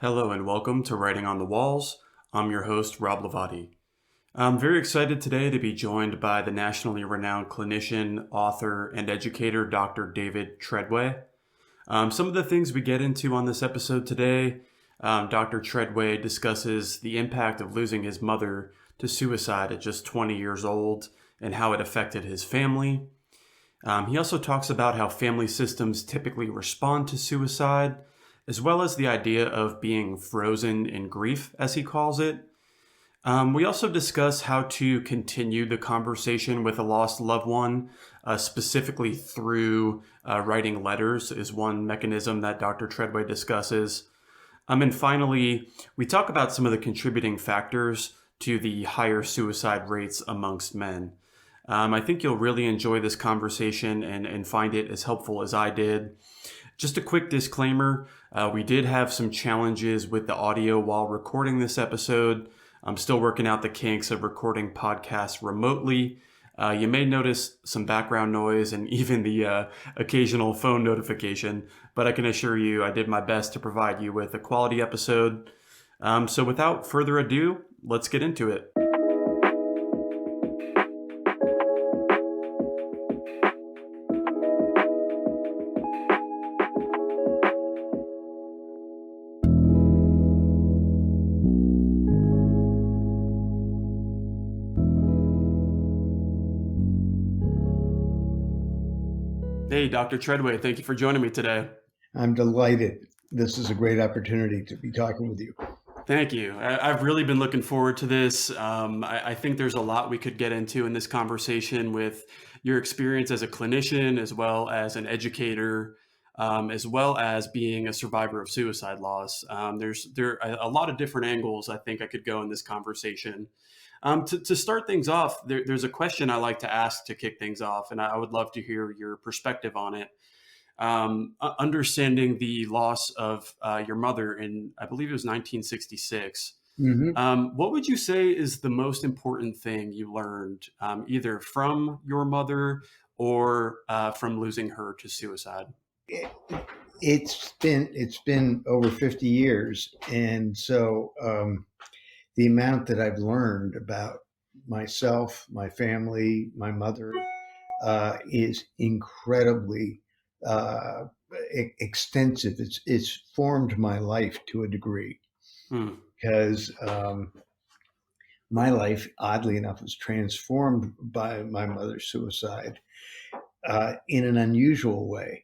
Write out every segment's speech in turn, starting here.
Hello and welcome to Writing on the Walls. I'm your host, Rob Hlavaty. I'm very excited today to be joined by the nationally renowned clinician, author, and educator, Dr. David Treadway. Some of the things we get into on this episode today, Dr. Treadway discusses the impact of losing his mother to suicide at just 20 years old and how it affected his family. He also talks about how family systems typically respond to suicide, as well as the idea of being frozen in grief, as he calls it. We also discuss how to continue the conversation with a lost loved one, specifically through writing letters is one mechanism that Dr. Treadway discusses. And finally, we talk about some of the contributing factors to the higher suicide rates amongst men. I think you'll really enjoy this conversation and find it as helpful as I did. Just a quick disclaimer, we did have some challenges with the audio while recording this episode. I'm still working out the kinks of recording podcasts remotely. You may notice some background noise and even the occasional phone notification, but I can assure you I did my best to provide you with a quality episode. So without further ado, let's get into it. Hey, Dr. Treadway, thank you for joining me today. I'm delighted. This is a great opportunity to be talking with you. Thank you. I've really been looking forward to this. I think there's a lot we could get into in this conversation with your experience as a clinician, as well as an educator, as well as being a survivor of suicide loss. There are a lot of different angles I think I could go in this conversation. To start things off, there's a question I like to ask to kick things off, and I would love to hear your perspective on it. Understanding the loss of your mother in, I believe it was 1966. What would you say is the most important thing you learned, either from your mother or from losing her to suicide? It's been over 50 years, and so the amount that I've learned about myself, my family, my mother is incredibly extensive. It's formed my life to a degree because my life, oddly enough, was transformed by my mother's suicide in an unusual way.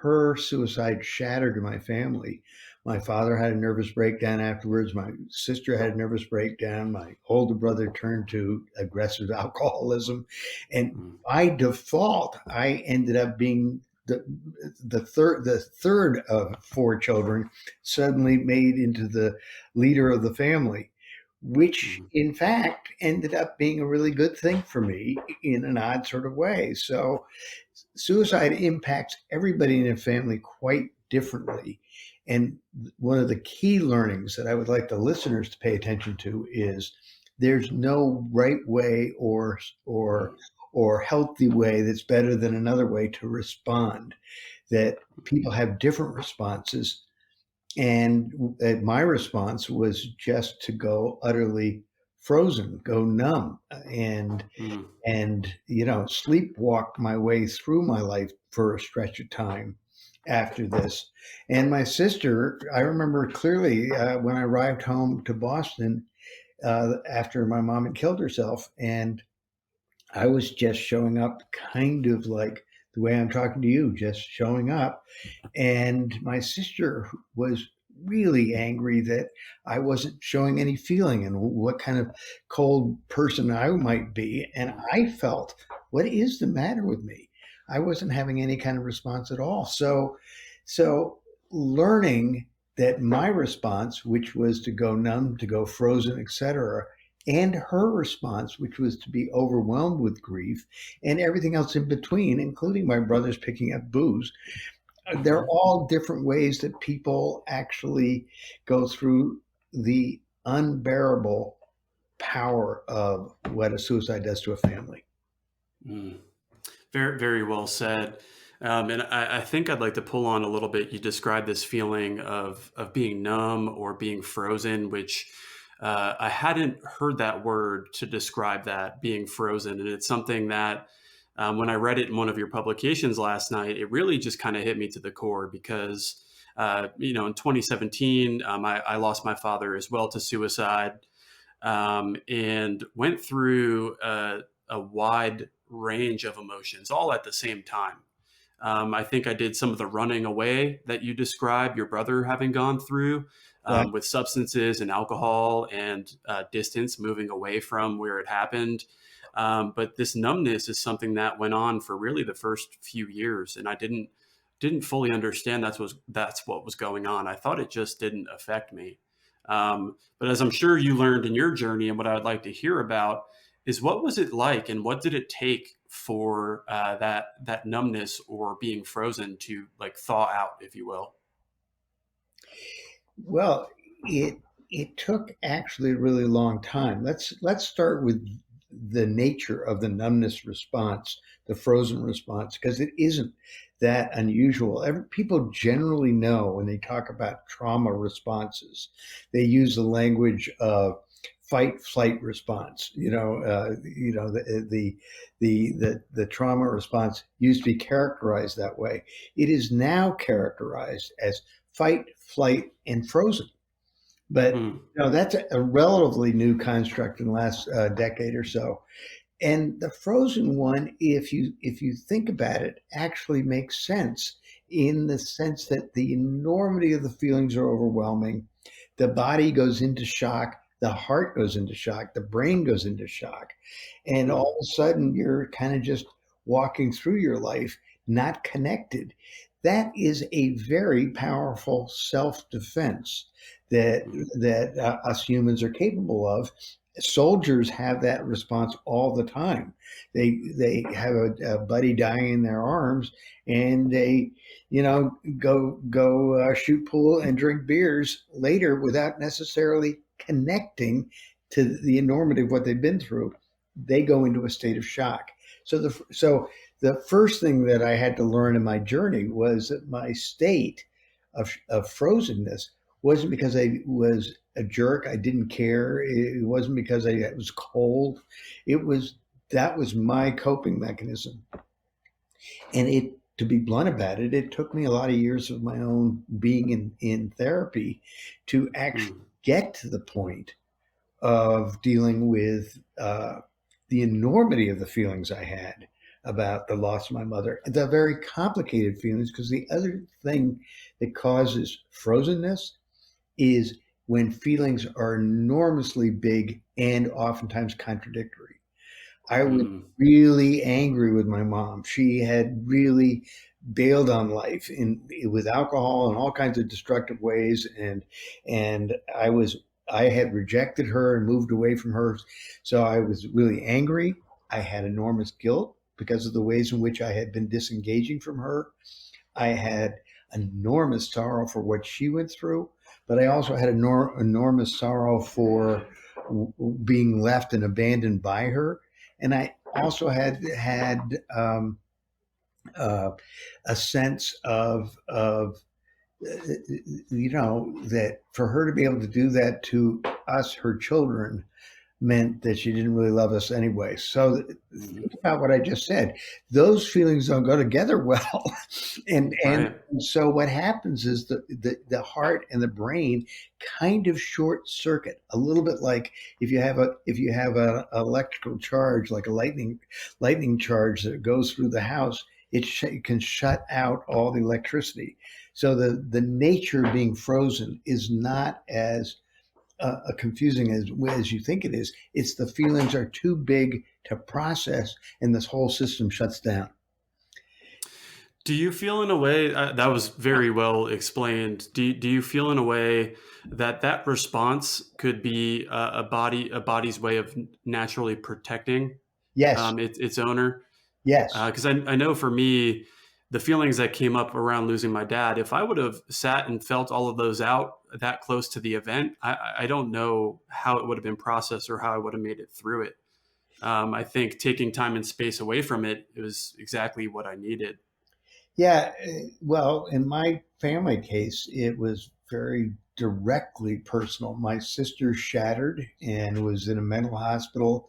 Her suicide shattered my family. My father had a nervous breakdown afterwards. My sister had a nervous breakdown. My older brother turned to aggressive alcoholism. And by default, I ended up being the third of four children, suddenly made into the leader of the family, which in fact ended up being a really good thing for me in an odd sort of way. So suicide impacts everybody in a family quite differently. And one of the key learnings that I would like the listeners to pay attention to is there's no right way or healthy way that's better than another way to respond, that people have different responses. And my response was just to go utterly frozen, go numb, and sleepwalk my way through my life for a stretch of time after this. And my sister, I remember clearly when I arrived home to Boston after my mom had killed herself, and I was just showing up kind of like the way I'm talking to you, just showing up. And my sister was really angry that I wasn't showing any feeling and what kind of cold person I might be. And I felt, what is the matter with me? I wasn't having any kind of response at all. So learning that my response, which was to go numb, to go frozen, etc., and her response, which was to be overwhelmed with grief and everything else in between, including my brothers picking up booze. They're all different ways that people actually go through the unbearable power of what a suicide does to a family. Very, very well said. And I think I'd like to pull on a little bit. You described this feeling of being numb or being frozen, which I hadn't heard that word to describe that, being frozen. And it's something that when I read it in one of your publications last night, it really just kind of hit me to the core because, in 2017, I lost my father as well to suicide, and went through a wide range of emotions all at the same time. I think I did some of the running away that you described, your brother having gone through, Yeah. with substances and alcohol and distance, moving away from where it happened. But this numbness is something that went on for really the first few years, and I didn't fully understand that's what was going on. I thought it just didn't affect me. But as I'm sure you learned in your journey, and what I'd like to hear about is what was it like, and what did it take for that numbness or being frozen to like thaw out, if you will? Well, it took actually a really long time. Let's start with the nature of the numbness response, the frozen response, because it isn't that unusual. People generally know when they talk about trauma responses, they use the language of fight flight response. The trauma response used to be characterized that way. It is now characterized as fight, flight, and frozen. But Mm, that's a relatively new construct in the last decade or so. And the frozen one, if you think about it, actually makes sense in the sense that the enormity of the feelings are overwhelming. The body goes into shock, the heart goes into shock, the brain goes into shock, and mm, all of a sudden you're kind of just walking through your life not connected. That is a very powerful self-defense that mm, us humans are capable of. Soldiers have that response all the time. They have a buddy dying in their arms, and they go shoot pool and drink beers later without necessarily connecting to the enormity of what they've been through. They go into a state of shock. So the first thing that I had to learn in my journey was that my state of frozenness wasn't because I was a jerk. I didn't care. It wasn't because I was cold. It was that was my coping mechanism. And to be blunt about it, it took me a lot of years of my own being in therapy to actually mm, get to the point of dealing with the enormity of the feelings I had about the loss of my mother, the very complicated feelings, because the other thing that causes frozenness is when feelings are enormously big and oftentimes contradictory. I was mm. really angry with my mom. She had really bailed on life with alcohol and all kinds of destructive ways, and I had rejected her and moved away from her. So I was really angry. I had enormous guilt because of the ways in which I had been disengaging from her. I had enormous sorrow for what she went through, but I also had enormous sorrow for being left and abandoned by her. And I also had uh, a sense of that for her to be able to do that to us, her children, meant that she didn't really love us anyway. So Mhm. think about what I just said. Those feelings don't go together well. and Right. so what happens is the heart and the brain kind of short circuit a little bit, like if you have an electrical charge, like a lightning charge that goes through the house, it can shut out all the electricity. So the nature of being frozen is not as confusing as you think it is. It's the feelings are too big to process, and this whole system shuts down. Do you feel in a way that was very well explained? Do you feel in a way that that response could be a body's way of naturally protecting Yes, its owner? yes, Because I know for me, the feelings that came up around losing my dad, if I would have sat and felt all of those out that close to the event, I don't know how it would have been processed or how I would have made it through it. I think taking time and space away from it was exactly what I needed. Yeah, well, in my family case, it was very directly personal. My sister shattered and was in a mental hospital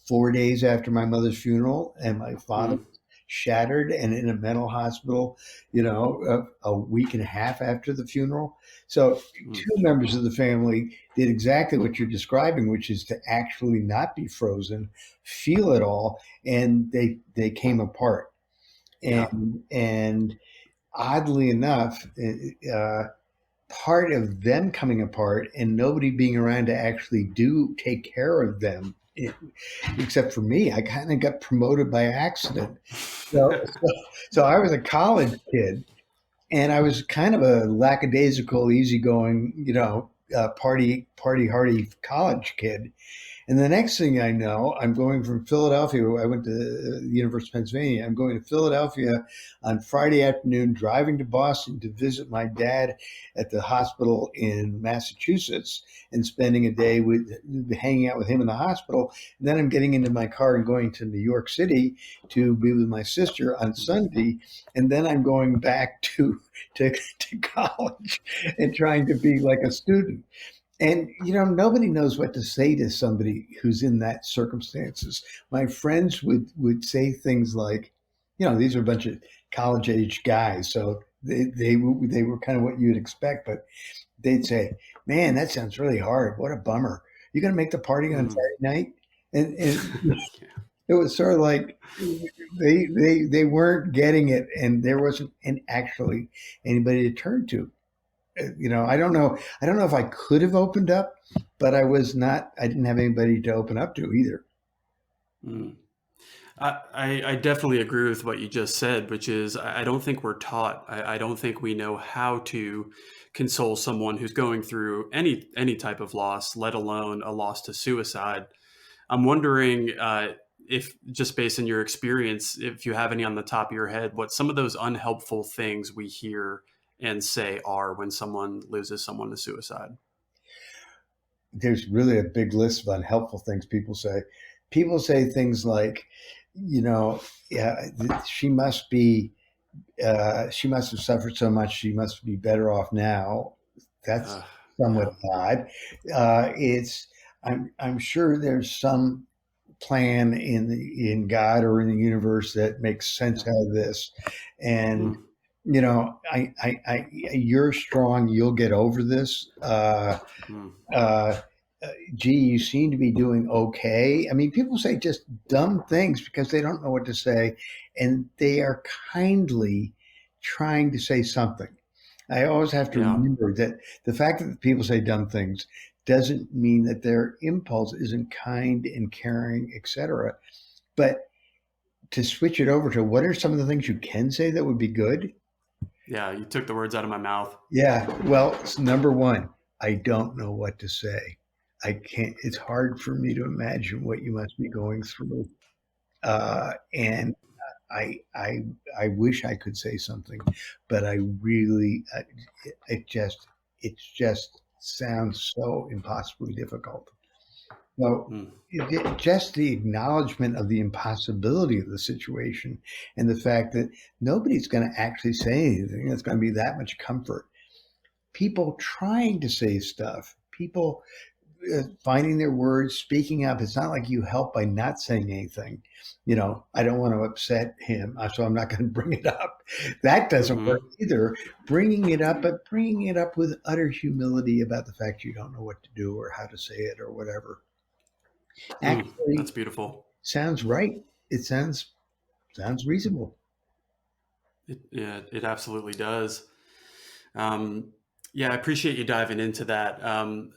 4 days after my mother's funeral, and my father Mm, shattered and in a mental hospital, a week and a half after the funeral. So, mm, two members of the family did exactly what you're describing, which is to actually not be frozen, feel it all, and they came apart. yeah. And oddly enough, part of them coming apart and nobody being around to actually do take care of them, except for me, I kind of got promoted by accident. So I was a college kid, and I was kind of a lackadaisical, easygoing, party hardy college kid. And the next thing I know, I'm going from Philadelphia. I went to the University of Pennsylvania. I'm going to Philadelphia on Friday afternoon, driving to Boston to visit my dad at the hospital in Massachusetts and spending a day hanging out with him in the hospital. And then I'm getting into my car and going to New York City to be with my sister on Sunday. And then I'm going back to college and trying to be like a student. And nobody knows what to say to somebody who's in that circumstances. My friends would say things like, these are a bunch of college age guys, so they were kind of what you'd expect, but they'd say, "Man, that sounds really hard. What a bummer. You going to make the party on Mm. Saturday night?" And it was sort of like they weren't getting it, and there wasn't actually anybody to turn to. I don't know if I could have opened up, but I didn't have anybody to open up to either. Mm. I definitely agree with what you just said, which is I don't think we're taught. I don't think we know how to console someone who's going through any type of loss, let alone a loss to suicide. I'm wondering if, just based on your experience, if you have any on the top of your head, what some of those unhelpful things we hear and say are when someone loses someone to suicide. There's really a big list of unhelpful things people say. People say things like, yeah, she must have suffered so much, she must be better off now. That's somewhat Yeah. odd. It's I'm sure there's some plan in God or in the universe that makes sense Yeah. out of this. And Mm, you're strong. You'll get over this. mm, Uh, Gee, you seem to be doing okay. I mean, people say just dumb things because they don't know what to say, and they are kindly trying to say something. I always have to yeah. remember that the fact that people say dumb things doesn't mean that their impulse isn't kind and caring, etc. But to switch it over to what are some of the things you can say that would be good? Yeah. You took the words out of my mouth. Yeah, well, number one, I don't know what to say. I can't, it's hard for me to imagine what you must be going through. And I, I, I wish I could say something, but I really, it just sounds so impossibly difficult. So Mm, just the acknowledgement of the impossibility of the situation and the fact that nobody's going to actually say anything that's going to be that much comfort. People trying to say stuff, people finding their words, speaking up. It's not like you help by not saying anything. I don't want to upset him, so I'm not going to bring it up. That doesn't work hmm either. Bringing it up, but bringing it up with utter humility about the fact you don't know what to do or how to say it or whatever. That's Actually, beautiful. sounds right. It sounds reasonable. Yeah, it absolutely does. Um, yeah, I appreciate you diving into that.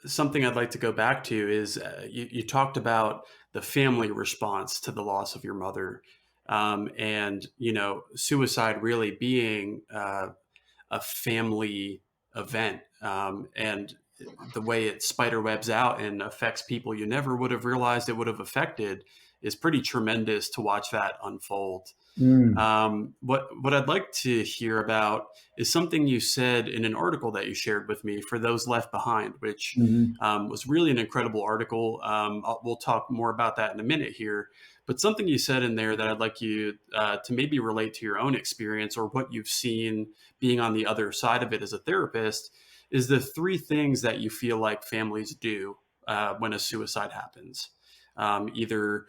Something I'd like to go back to is you talked about the family response to the loss of your mother, and suicide really being a family event, and the way it spider webs out and affects people you never would have realized it would have affected is pretty tremendous to watch that unfold. Mm. What I'd like to hear about is something you said in an article that you shared with me for Those Left Behind, which Mm-hmm. was really an incredible article. We'll talk more about that in a minute here. But something you said in there that I'd like you to maybe relate to your own experience or what you've seen being on the other side of it as a therapist is the three things that you feel like families do when a suicide happens. Either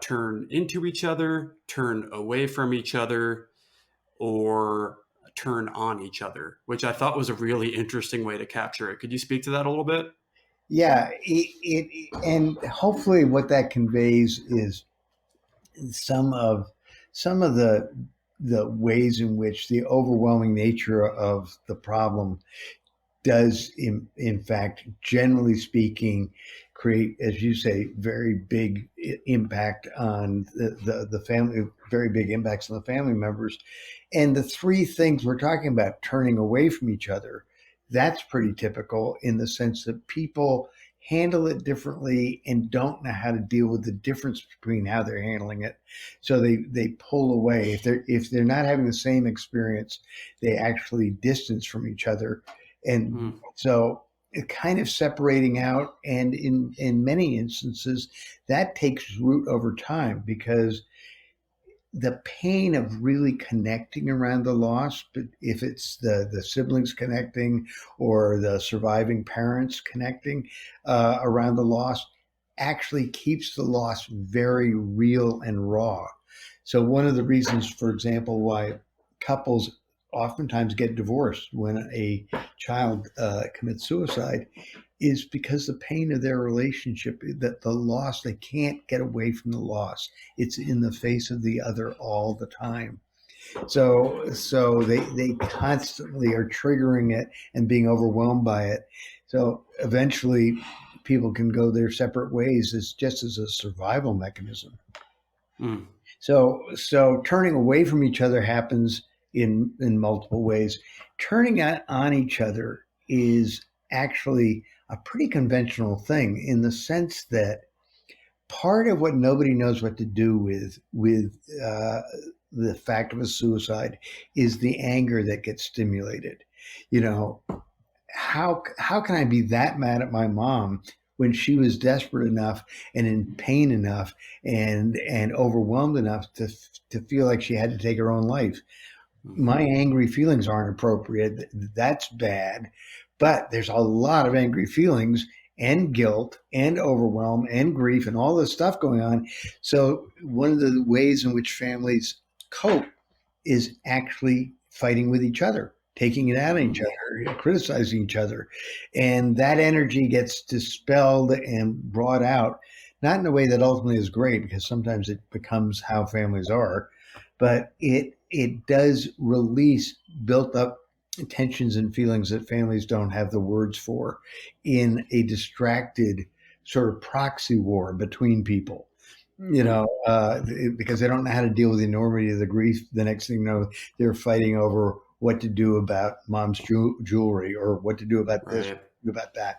turn into each other, turn away from each other, or turn on each other, which I thought was a really interesting way to capture it. Could you speak to that a little bit? Yeah, and hopefully what that conveys is some of the ways in which the overwhelming nature of the problem does in fact, generally speaking, create, as you say, very big impact on the family, very big impacts on the family members. And the three things we're talking about, turning away from each other, that's pretty typical in the sense that people handle it differently and don't know how to deal with the difference between how they're handling it. So they pull away. If they're not having the same experience, they actually distance from each other. And so it kind of separating out, and in many instances that takes root over time, because the pain of really connecting around the loss, but if it's the siblings connecting or the surviving parents connecting around the loss, actually keeps the loss very real and raw. So one of the reasons, for example, why couples oftentimes get divorced when a child commits suicide is because the pain of their relationship, that the loss, they can't get away from the loss. It's in the face of the other all the time. So they constantly are triggering it and being overwhelmed by it. So eventually people can go their separate ways as just as a survival mechanism. Mm. So turning away from each other happens in multiple ways. Turning on each other is actually a pretty conventional thing, in the sense that part of what nobody knows what to do with the fact of a suicide is the anger that gets stimulated. You know, how can I be that mad at my mom when she was desperate enough and in pain enough and overwhelmed enough to feel like she had to take her own life? My angry feelings aren't appropriate. That's bad. But there's a lot of angry feelings and guilt and overwhelm and grief and all this stuff going on. So one of the ways in which families cope is actually fighting with each other, taking it out on each other, criticizing each other. And that energy gets dispelled and brought out, not in a way that ultimately is great, because sometimes it becomes how families are, but it does release built up tensions and feelings that families don't have the words for, in a distracted sort of proxy war between people. Because they don't know how to deal with the enormity of the grief. The next thing you know, they're fighting over what to do about mom's jewelry, or what to do about this, Right. about that.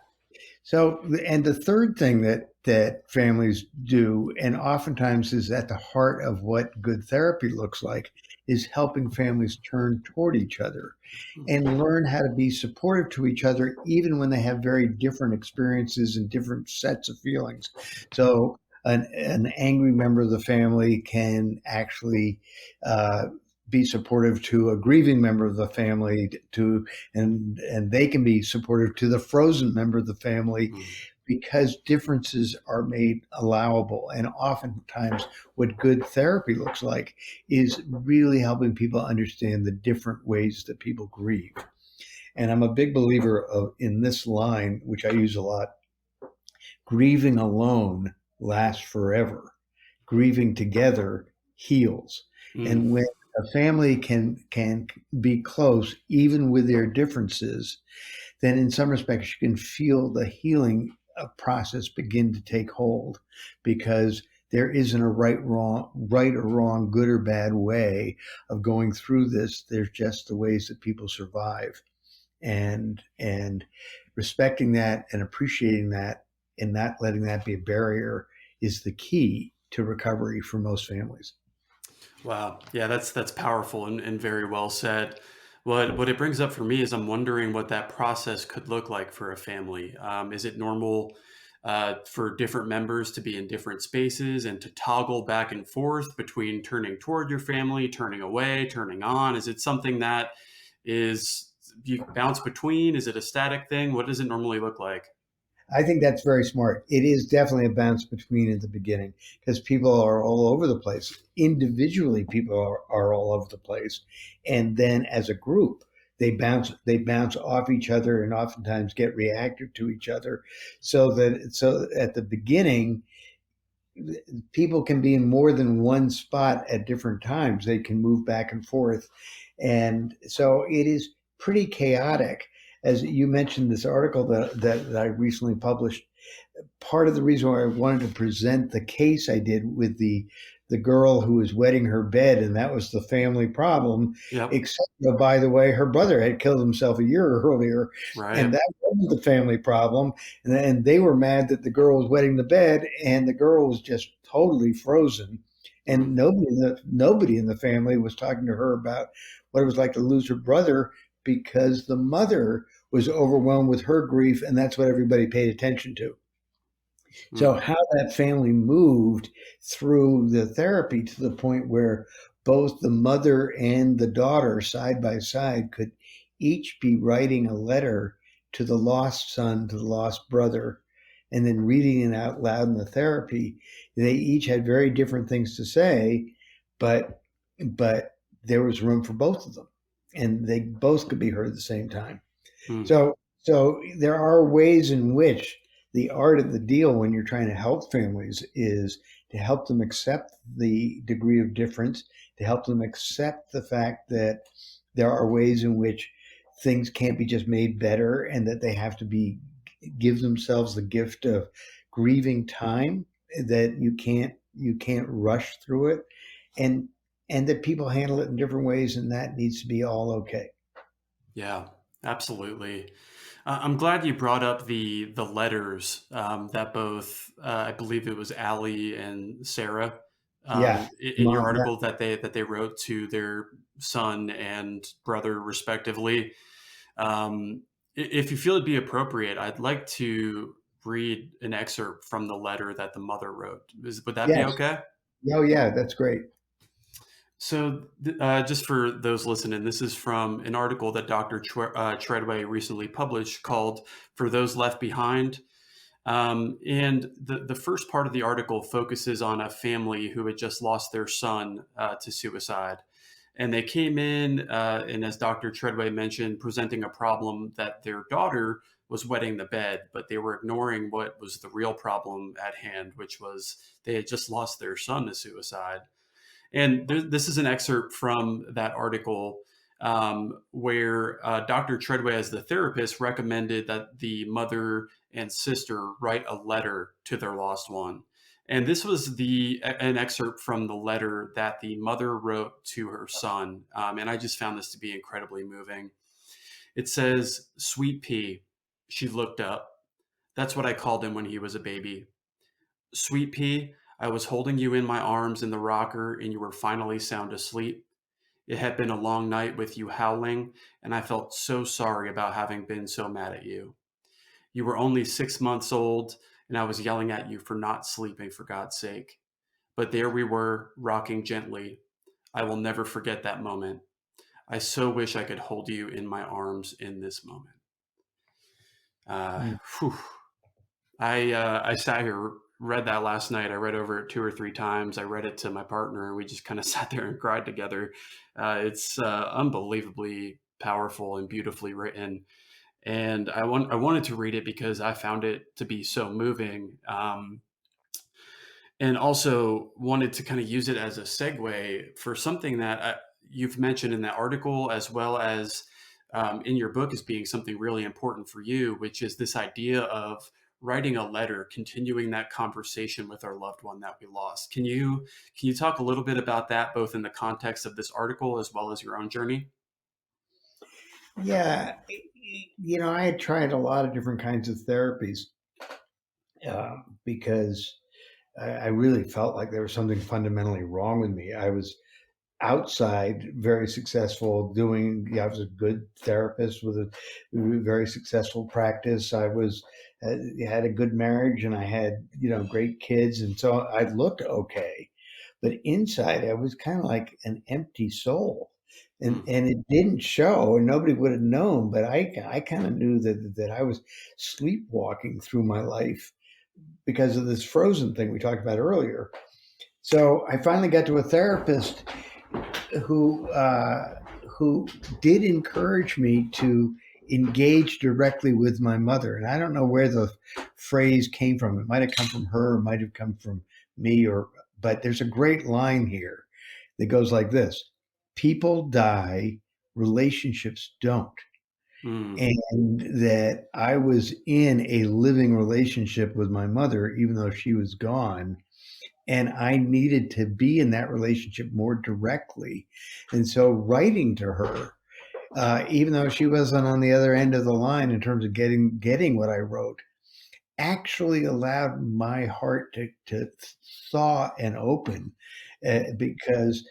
So, and the third thing that families do, and oftentimes is at the heart of what good therapy looks like, is helping families turn toward each other and learn how to be supportive to each other, even when they have very different experiences and different sets of feelings. So an angry member of the family can actually be supportive to a grieving member of the family, and they can be supportive to the frozen member of the family, because differences are made allowable. And oftentimes what good therapy looks like is really helping people understand the different ways that people grieve. And I'm a big believer in this line, which I use a lot: grieving alone lasts forever. Grieving together heals. And when a family can be close, even with their differences, then in some respects you can feel the healing process begin to take hold, because there isn't a right or wrong, good or bad way of going through this. There's just the ways that people survive, and respecting that and appreciating that and not letting that be a barrier is the key to recovery for most families. Wow. Yeah, that's powerful and very well said. What it brings up for me is I'm wondering what that process could look like for a family. Is it normal for different members to be in different spaces and to toggle back and forth between turning toward your family, turning away, turning on? Is it something that is you bounce between? Is it a static thing? What does it normally look like? I think that's very smart. It is definitely a bounce between at the beginning because people are all over the place. Individually, people are all over the place. And then as a group, they bounce off each other and oftentimes get reactive to each other. So at the beginning, people can be in more than one spot at different times. They can move back and forth. And so it is pretty chaotic. As you mentioned, this article that I recently published, part of the reason why I wanted to present the case I did with the girl who was wetting her bed, and that was the family problem. Yep. Except, by the way, her brother had killed himself a year earlier, and Right. that wasn't the family problem. And they were mad that the girl was wetting the bed, and the girl was just totally frozen. And Mm. nobody in the family was talking to her about what it was like to lose her brother because the mother was overwhelmed with her grief, and that's what everybody paid attention to. So Mm. how that family moved through the therapy to the point where both the mother and the daughter side by side could each be writing a letter to the lost son, to the lost brother, and then reading it out loud in the therapy. They each had very different things to say, but but there was room for both of them, and they both could be heard at the same time. Mm. So there are ways in which the art of the deal when you're trying to help families is to help them accept the degree of difference, to help them accept the fact that there are ways in which things can't be just made better and that they have to be give themselves the gift of grieving time, that you can't rush through it, and and that people handle it in different ways, and that needs to be all okay. Yeah, absolutely. I'm glad you brought up the letters that both I believe it was Allie and Sarah Yeah. in your Mom, yeah. article that they wrote to their son and brother respectively. If you feel it'd be appropriate, I'd like to read an excerpt from the letter that the mother wrote. Would that be Yes. okay? Oh, yeah, that's great. So, just for those listening, this is from an article that Dr. Treadway recently published called "For Those Left Behind." And the first part of the article focuses on a family who had just lost their son to suicide. And they came in, and as Dr. Treadway mentioned, presenting a problem that their daughter was wetting the bed, but they were ignoring what was the real problem at hand, which was they had just lost their son to suicide. And this is an excerpt from that article where Dr. Treadway, as the therapist, recommended that the mother and sister write a letter to their lost one. And this was an excerpt from the letter that the mother wrote to her son. And I just found this to be incredibly moving. It says, "Sweet pea." She looked up. That's what I called him when he was a baby. "Sweet pea, I was holding you in my arms in the rocker and you were finally sound asleep. It had been a long night with you howling, and I felt so sorry about having been so mad at you. You were only 6 months old, and I was yelling at you for not sleeping, for God's sake. But there we were, rocking gently. I will never forget that moment. I so wish I could hold you in my arms in this moment." Uh, Mm. Whew. I sat here, read that last night. I read over it 2 or 3 times. I read it to my partner, and we just kind of sat there and cried together. It's unbelievably powerful and beautifully written, and I wanted to read it because I found it to be so moving, and also wanted to kind of use it as a segue for something that you've mentioned in that article, as well as in your book, as being something really important for you, which is this idea of writing a letter, continuing that conversation with our loved one that we lost. Can you talk a little bit about that, both in the context of this article as well as your own journey? Yeah. I had tried a lot of different kinds of therapies because I really felt like there was something fundamentally wrong with me. I was outside very successful I was a good therapist with a very successful practice. Had a good marriage, and I had, great kids. And so I looked okay, but inside I was kind of like an empty soul. And it didn't show, and nobody would have known, but I kind of knew that I was sleepwalking through my life because of this frozen thing we talked about earlier. So I finally got to a therapist who who did encourage me to engage directly with my mother. And I don't know where the phrase came from. It might have come from her, it might have come from me, but there's a great line here that goes like this: people die, relationships don't. And that I was in a living relationship with my mother, even though she was gone, and I needed to be in that relationship more directly. And so writing to her, even though she wasn't on the other end of the line in terms of getting what I wrote, actually allowed my heart to thaw and open, because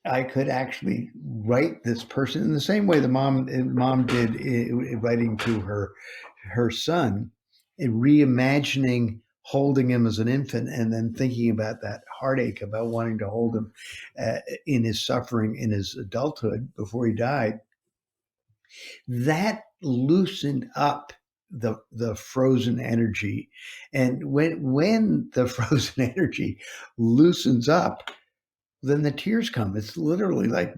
I could actually write this person in the same way the mom did, writing to her son, reimagining holding him as an infant, and then thinking about that heartache about wanting to hold him in his suffering in his adulthood before he died. That loosened up the frozen energy, and when the frozen energy loosens up, then the tears come. It's literally like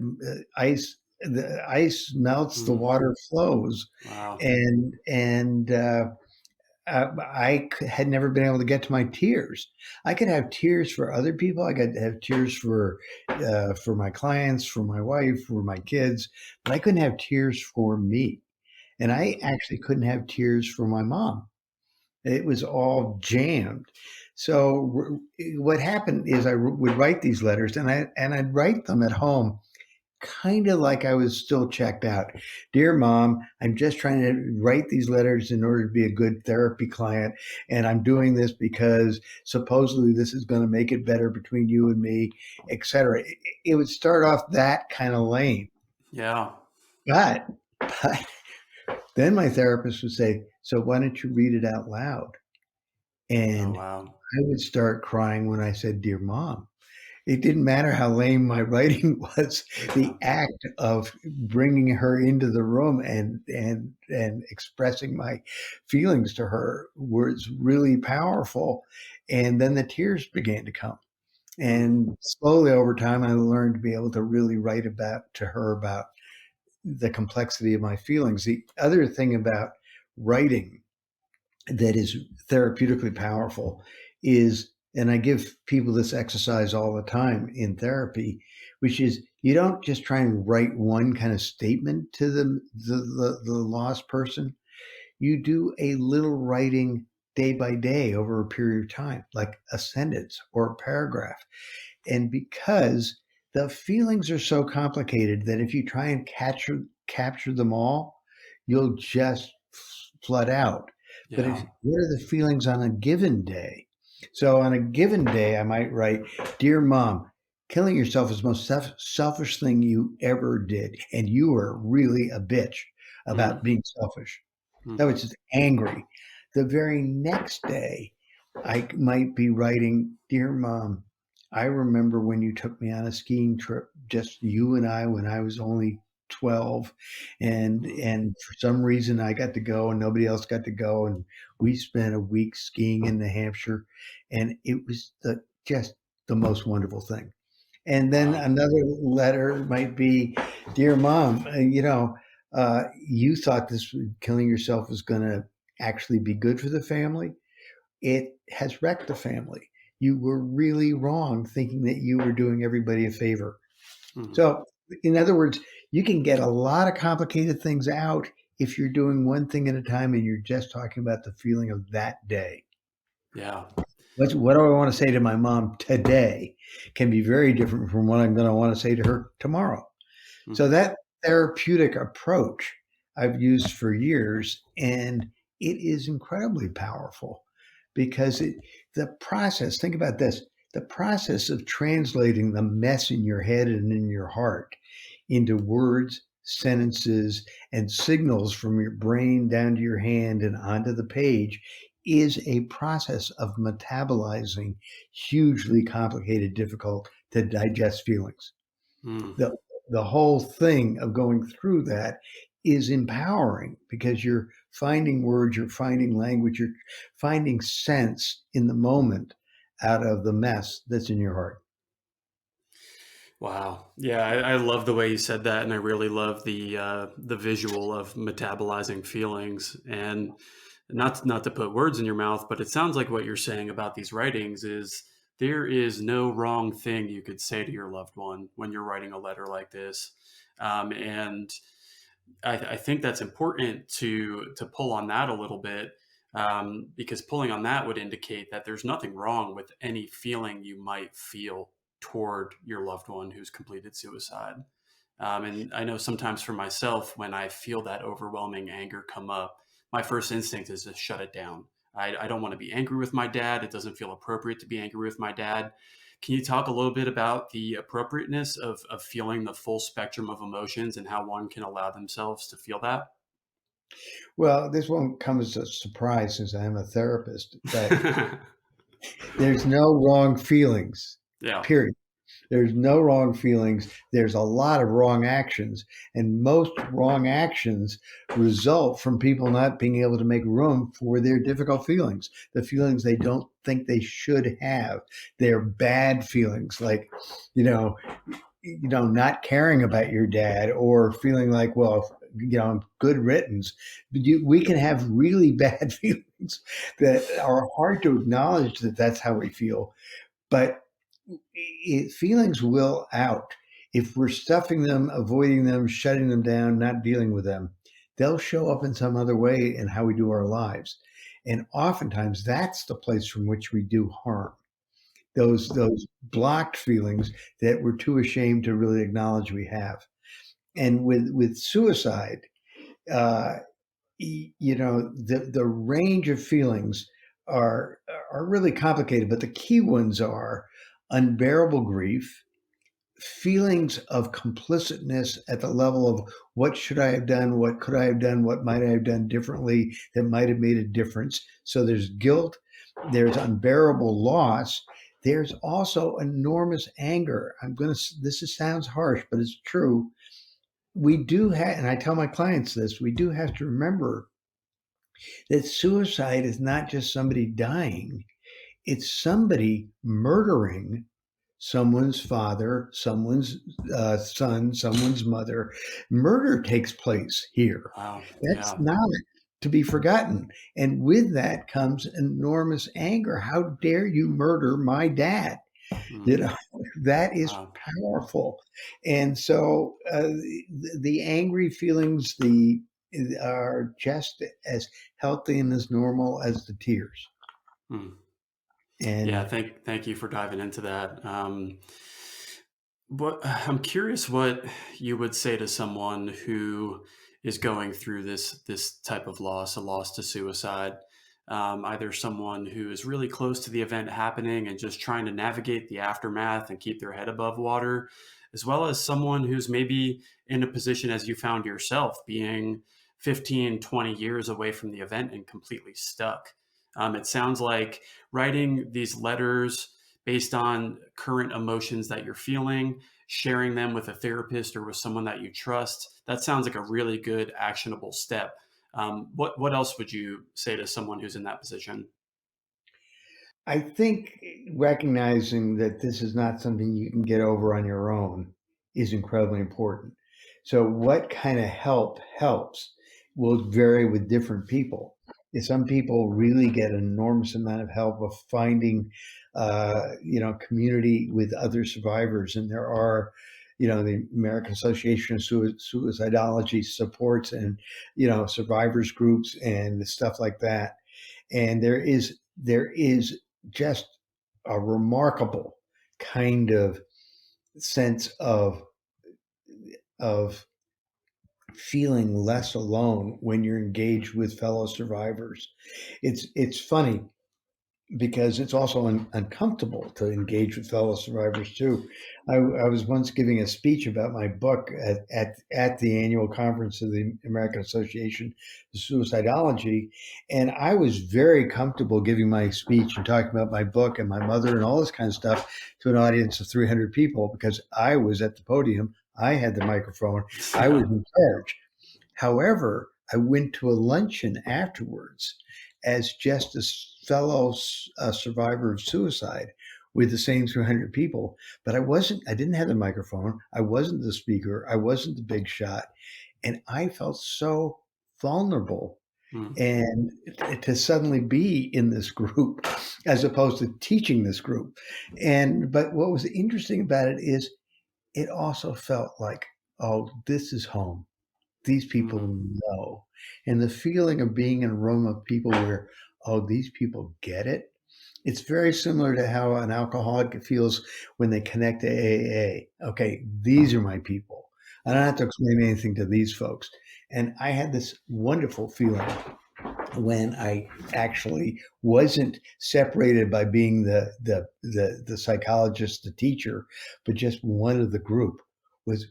ice. The ice melts, the water flows. Wow. And I had never been able to get to my tears. I could have tears for other people. I could have tears for my clients, for my wife, for my kids, but I couldn't have tears for me. And I actually couldn't have tears for my mom. It was all jammed. So what happened is I would write these letters, and I'd write them at home, kind of like I was still checked out. Dear Mom, I'm just trying to write these letters in order to be a good therapy client, and I'm doing this because supposedly this is going to make it better between you and me, etc. It would start off that kind of lame. Yeah. But then my therapist would say, so why don't you read it out loud? And Oh, wow. I would start crying when I said, Dear Mom. It didn't matter how lame my writing was. The act of bringing her into the room and expressing my feelings to her was really powerful. And then the tears began to come. And slowly over time, I learned to be able to really write to her about the complexity of my feelings. The other thing about writing that is therapeutically powerful is, and I give people this exercise all the time in therapy, which is you don't just try and write one kind of statement to the lost person. You do a little writing day by day over a period of time, like a sentence or a paragraph. And because the feelings are so complicated that if you try and capture them all, you'll just flood out. But Yeah. what are the feelings on a given day? So on a given day, I might write, Dear Mom, killing yourself is the most selfish thing you ever did. And you were really a bitch about being selfish. That was just angry. The very next day, I might be writing, Dear Mom, I remember when you took me on a skiing trip, just you and I, when I was only 12, and for some reason I got to go and nobody else got to go, and we spent a week skiing in New Hampshire, and it was just the most wonderful thing. And then Wow. another letter might be, Dear Mom, you thought killing yourself was going to actually be good for the family. It has wrecked the family. You were really wrong thinking that you were doing everybody a favor. So, in other words, you can get a lot of complicated things out if you're doing one thing at a time and you're just talking about the feeling of that day. Yeah. What do I want to say to my mom today can be very different from what I'm going to want to say to her tomorrow. So that therapeutic approach I've used for years, and it is incredibly powerful because the process, think about this, the process of translating the mess in your head and in your heart into words, sentences, and signals from your brain down to your hand and onto the page is a process of metabolizing hugely complicated, difficult to digest feelings. Mm. The, the whole thing of going through that is empowering because you're finding words, you're finding language, you're finding sense in the moment out of the mess that's in your heart. Wow. Yeah, I love the way you said that, and I really love the visual of metabolizing feelings. And not to put words in your mouth, but it sounds like what you're saying about these writings is there is no wrong thing you could say to your loved one when you're writing a letter like this. And I think that's important to pull on that a little bit, because pulling on that would indicate that there's nothing wrong with any feeling you might feel toward your loved one who's completed suicide. And I know sometimes for myself, when I feel that overwhelming anger come up, my first instinct is to shut it down. I don't want to be angry with my dad. It doesn't feel appropriate to be angry with my dad. Can you talk a little bit about the appropriateness of feeling the full spectrum of emotions and how one can allow themselves to feel that? Well, this won't come as a surprise since I am a therapist, but there's no wrong feelings, Yeah. period. There's no wrong feelings. There's a lot of wrong actions. And most wrong actions result from people not being able to make room for their difficult feelings, the feelings they don't think they should have. They're bad feelings, like, you know, not caring about your dad or feeling like, well, good riddance. But we can have really bad feelings that are hard to acknowledge that that's how we feel. But feelings will out. If we're stuffing them, avoiding them, shutting them down, not dealing with them, they'll show up in some other way in how we do our lives. And oftentimes that's the place from which we do harm. Those blocked feelings that we're too ashamed to really acknowledge we have. And with suicide, uh, the range of feelings are really complicated, but the key ones are unbearable grief, feelings of complicitness at the level of what should I have done, what could I have done, what might I have done differently that might have made a difference. So there's guilt, there's unbearable loss. There's also enormous anger. This sounds harsh, but it's true. We do have, and I tell my clients this, we do have to remember that suicide is not just somebody dying, it's somebody murdering someone's father, someone's son, someone's mother. Murder takes place here. Wow. That's Yeah. not to be forgotten. And with that comes enormous anger. How dare you murder my dad? You Mm. know, that is Wow. powerful. And so the angry feelings, are just as healthy and as normal as the tears. Mm. Yeah. And Thank you for diving into that. What I'm curious what you would say to someone who is going through this type of loss, a loss to suicide. Either someone who is really close to the event happening and just trying to navigate the aftermath and keep their head above water, as well as someone who's maybe in a position as you found yourself, being 15, 20 years away from the event and completely stuck. It sounds like writing these letters based on current emotions that you're feeling, sharing them with a therapist or with someone that you trust. That sounds like a really good actionable step. What else would you say to someone who's in that position? I think recognizing that this is not something you can get over on your own is incredibly important. So, what kind of help helps will vary with different people. Some people really get an enormous amount of help of finding, community with other survivors, and there are, the American Association of Suicidology supports and survivors groups and stuff like that. And there is just a remarkable kind of sense of feeling less alone when you're engaged with fellow survivors. It's funny. because it's also uncomfortable to engage with fellow survivors too. I was once giving a speech about my book at the annual conference of the American Association of Suicidology, and I was very comfortable giving my speech and talking about my book and my mother and all this kind of stuff to an audience of 300 people because I was at the podium, I had the microphone, I was in charge. However, I went to a luncheon afterwards as just a fellow survivor of suicide with the same 300 people. But I didn't have the microphone. I wasn't the speaker. I wasn't the big shot. And I felt so vulnerable. And to suddenly be in this group as opposed to teaching this group. But what was interesting about it is it also felt like, oh, this is home. These people know. And the feeling of being in a room of people where, oh, these people get it. It's very similar to how an alcoholic feels when they connect to AA. Okay, these are my people. I don't have to explain anything to these folks. And I had this wonderful feeling when I actually wasn't separated by being the psychologist, the teacher, but just one of the group was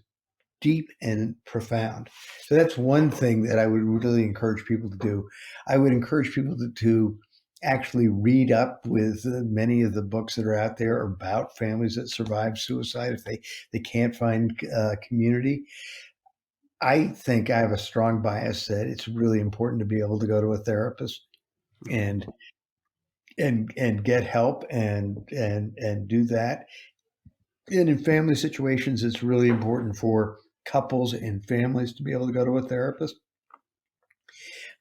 deep and profound. So that's one thing that I would really encourage people to do. I would encourage people to actually read up with many of the books that are out there about families that survive suicide if they can't find community. I think I have a strong bias that it's really important to be able to go to a therapist and get help and do that. And in family situations, it's really important for couples and families to be able to go to a therapist.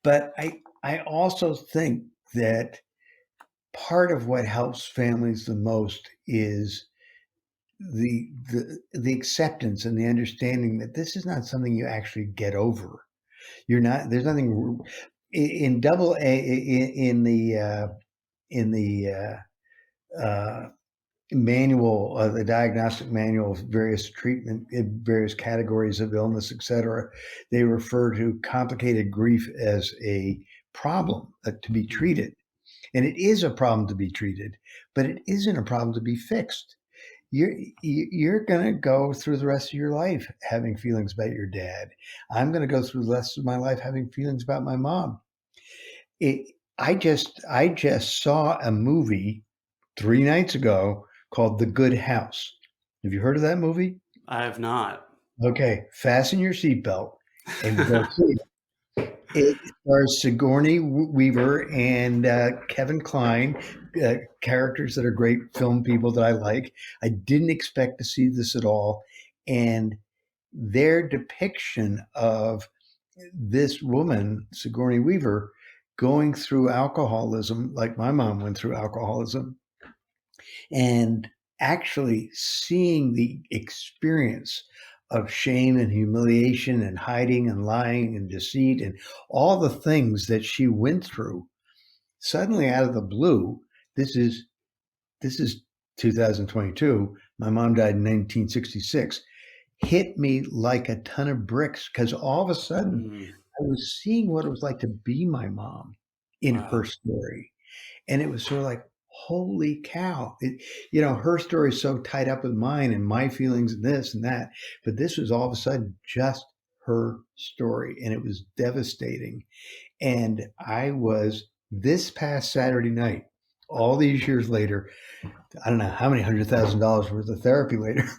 But I also think that part of what helps families the most is the acceptance and the understanding that this is not something you actually get over. There's nothing in double A in the manual, the diagnostic manual of various treatment, various categories of illness, etc. They refer to complicated grief as a problem to be treated. And it is a problem to be treated, but it isn't a problem to be fixed. You're going to go through the rest of your life having feelings about your dad. I'm going to go through the rest of my life having feelings about my mom. I just saw a movie 3 nights ago called The Good House. Have you heard of that movie? I have not. Okay, fasten your seatbelt and go see it. It stars Sigourney Weaver and Kevin Kline, characters that are great film people that I like. I didn't expect to see this at all. And their depiction of this woman, Sigourney Weaver, going through alcoholism, like my mom went through alcoholism, and actually seeing the experience of shame and humiliation and hiding and lying and deceit and all the things that she went through suddenly out of the blue. This is 2022. My mom died in 1966. Hit me like a ton of bricks because all of a sudden I was seeing what it was like to be my mom in her story. And it was sort of like, holy cow. Her story is so tied up with mine and my feelings and this and that. But this was all of a sudden just her story. And it was devastating. And I was this past Saturday night, all these years later, I don't know how many $100,000 worth of therapy later,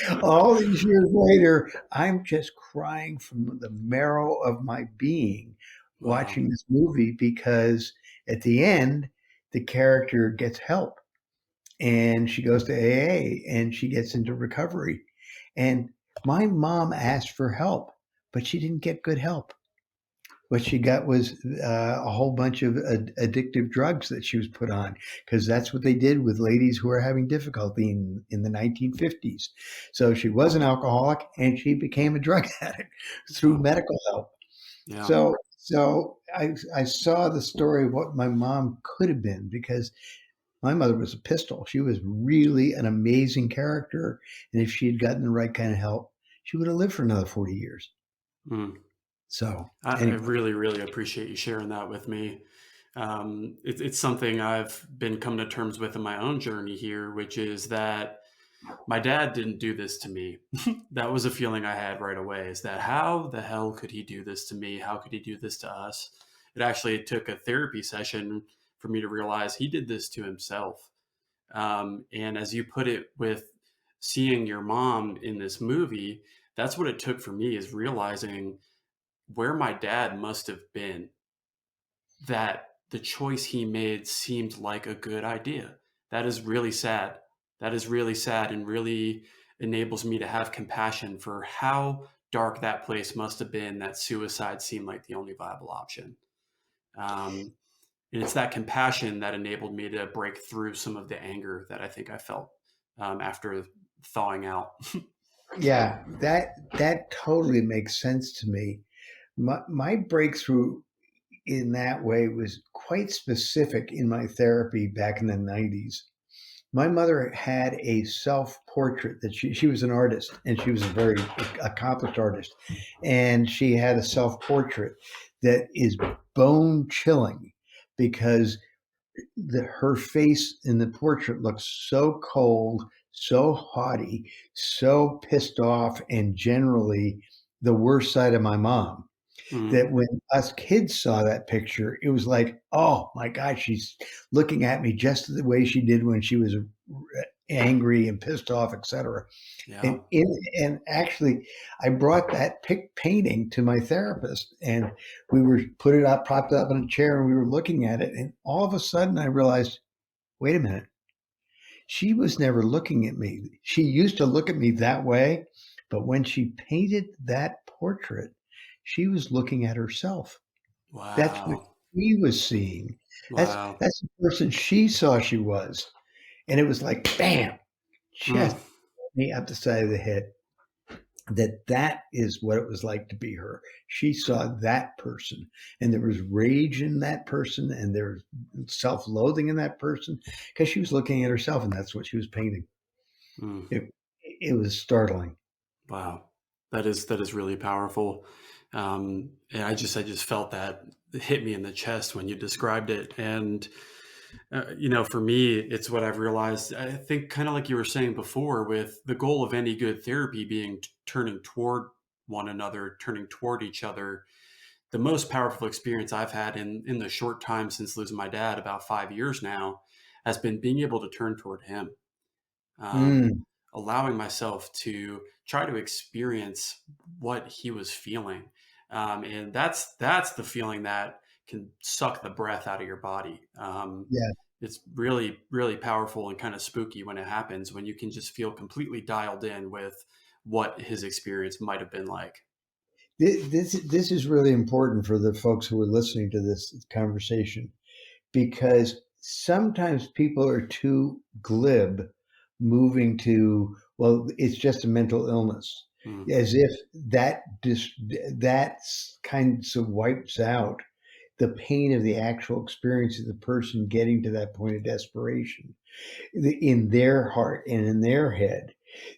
but all these years later, I'm just crying from the marrow of my being watching this movie because at the end, the character gets help and she goes to AA and she gets into recovery. And my mom asked for help, but she didn't get good help. What she got was a whole bunch of addictive drugs that she was put on, because that's what they did with ladies who were having difficulty in the 1950s. So she was an alcoholic and she became a drug addict through medical help. Yeah. So I saw the story of what my mom could have been, because my mother was a pistol. She was really an amazing character. And if she had gotten the right kind of help, she would have lived for another 40 years. So I really, really appreciate you sharing that with me. It's something I've been coming to terms with in my own journey here, which is that my dad didn't do this to me. That was a feeling I had right away, is that how the hell could he do this to me? How could he do this to us? It actually took a therapy session for me to realize he did this to himself. And as you put it, with seeing your mom in this movie, that's what it took for me, is realizing where my dad must have been, that the choice he made seemed like a good idea. That is really sad. That is really sad, and really enables me to have compassion for how dark that place must have been, that suicide seemed like the only viable option. Um, and it's that compassion that enabled me to break through some of the anger that I think I felt after thawing out. Yeah, that totally makes sense to me. My breakthrough in that way was quite specific in my therapy back in the 90s. My mother had a self-portrait that she was an artist, and she was a very accomplished artist. And she had a self-portrait that is bone chilling because her face in the portrait looks so cold, so haughty, so pissed off, and generally the worst side of my mom, Mm, that when us kids saw that picture, it was like, oh my God, she's looking at me just the way she did when she was angry and pissed off, etc. yeah. And actually, I brought that painting to my therapist, and we were put it up, propped up in a chair, and we were looking at it, and all of a sudden, I realized, wait a minute, she was never looking at me. She used to look at me that way, but when she painted that portrait, she was looking at herself. That's what Wow. she was seeing. Wow. That's the person she saw she was. And it was like, bam, Mm, just me up the side of the head. That is what it was like to be her. She saw that person, and there was rage in that person, and there was self-loathing in that person because she was looking at herself, and that's what she was painting. mm. It was startling. Wow, that is really powerful. And I just felt that hit me in the chest when you described it. And for me, it's what I've realized. I think, kind of like you were saying before, with the goal of any good therapy being turning toward one another, turning toward each other. The most powerful experience I've had in the short time since losing my dad, about 5 years now, has been being able to turn toward him, Mm, allowing myself to try to experience what he was feeling. And that's the feeling that can suck the breath out of your body. yeah. It's really, really powerful and kind of spooky when it happens, when you can just feel completely dialed in with what his experience might have been like. This is really important for the folks who are listening to this conversation, because sometimes people are too glib moving to, well, it's just a mental illness, Mm, as if that kind of wipes out the pain of the actual experience of the person getting to that point of desperation in their heart and in their head.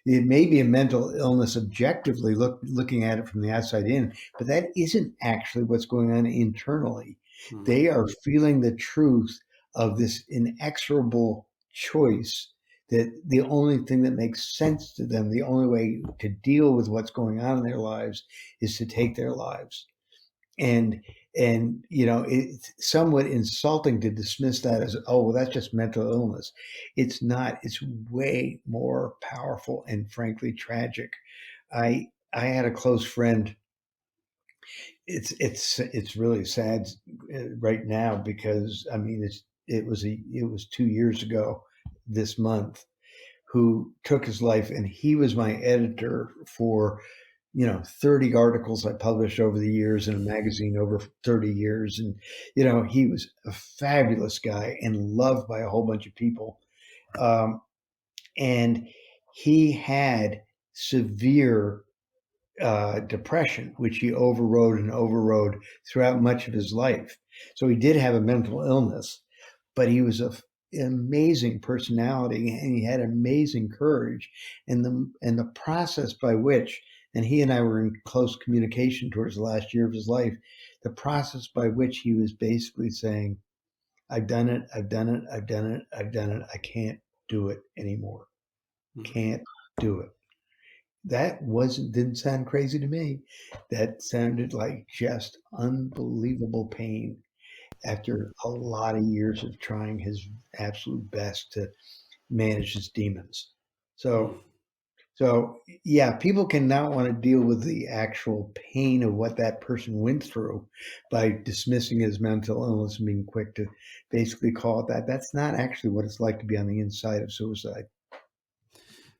It may be a mental illness objectively, looking at it from the outside in, but that isn't actually what's going on internally. mm, They are feeling the truth of this inexorable choice, that the only thing that makes sense to them, the only way to deal with what's going on in their lives, is to take their lives. And it's somewhat insulting to dismiss that as, oh, well, that's just mental illness. It's not. It's way more powerful and frankly tragic. I had a close friend. It's really sad right now, because I mean, it was 2 years ago this month, who took his life, and he was my editor for 30 articles I published over the years in a magazine over 30 years. And, he was a fabulous guy and loved by a whole bunch of people. Um, and he had severe depression, which he overrode and overrode throughout much of his life. So he did have a mental illness, but he was an amazing personality, and he had amazing courage. And the process by which, and he and I were in close communication towards the last year of his life, the process by which he was basically saying, I've done it. I've done it. I've done it. I've done it. I can't do it anymore. Can't do it. That didn't sound crazy to me. That sounded like just unbelievable pain after a lot of years of trying his absolute best to manage his demons. So yeah, people can not want to deal with the actual pain of what that person went through by dismissing his mental illness and being quick to basically call it that. That's not actually what it's like to be on the inside of suicide.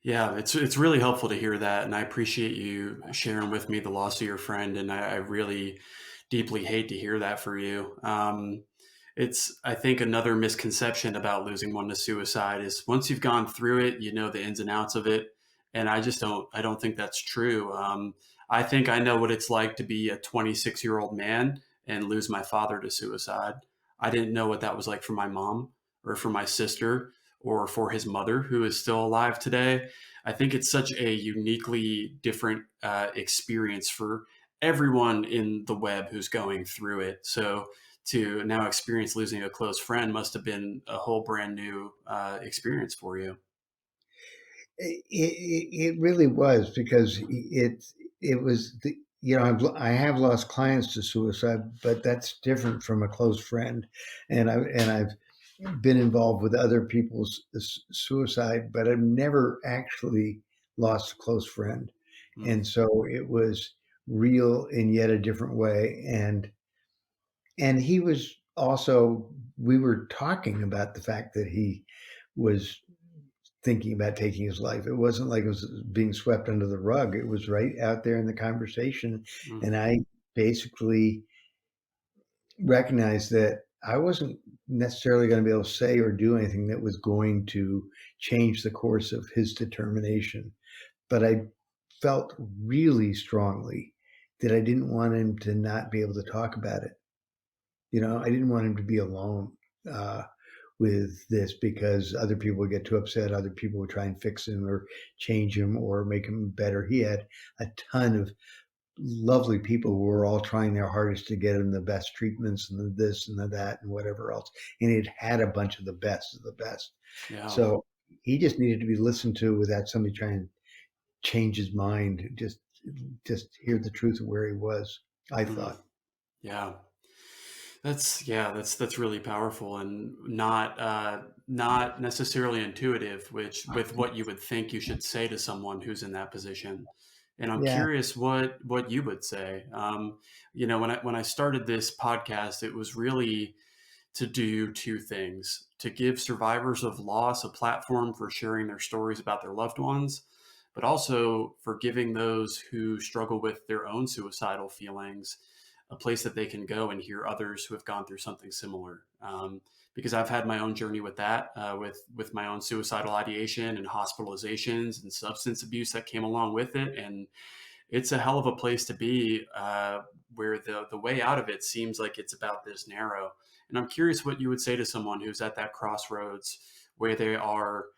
Yeah, it's really helpful to hear that, and I appreciate you sharing with me the loss of your friend. And I really deeply hate to hear that for you. It's I think another misconception about losing one to suicide is once you've gone through it, you know the ins and outs of it, and I don't think that's true. I think I know what it's like to be a 26-year-old man and lose my father to suicide. I didn't know what that was like for my mom or for my sister or for his mother, who is still alive today. I think it's such a uniquely different experience for everyone in the web who's going through it. So to now experience losing a close friend must have been a whole brand new experience for you. It really was, because it was I have lost clients to suicide, but that's different from a close friend, and I've been involved with other people's suicide, but I've never actually lost a close friend. Mm. And so it was real in yet a different way. And he was also, we were talking about the fact that he was thinking about taking his life. It wasn't like it was being swept under the rug. It was right out there in the conversation. Mm. And I basically recognized that I wasn't necessarily going to be able to say or do anything that was going to change the course of his determination. But I felt really strongly that I didn't want him to not be able to talk about it. I didn't want him to be alone with this, because other people would get too upset. Other people would try and fix him or change him or make him better. He had a ton of lovely people who were all trying their hardest to get him the best treatments and the this and the that and whatever else. And it had a bunch of the best of the best. Yeah. So he just needed to be listened to without somebody trying to change his mind. Just hear the truth of where he was, I Mm. thought. Yeah. That's really powerful and not necessarily intuitive, which with what you would think you should say to someone who's in that position. And I'm Yeah. curious what you would say. When I started this podcast, it was really to do two things: to give survivors of loss a platform for sharing their stories about their loved ones, but also for giving those who struggle with their own suicidal feelings a place that they can go and hear others who have gone through something similar. Because I've had my own journey with that, with my own suicidal ideation and hospitalizations and substance abuse that came along with it, and it's a hell of a place to be, where the way out of it seems like it's about this narrow. And I'm curious what you would say to someone who's at that crossroads where they are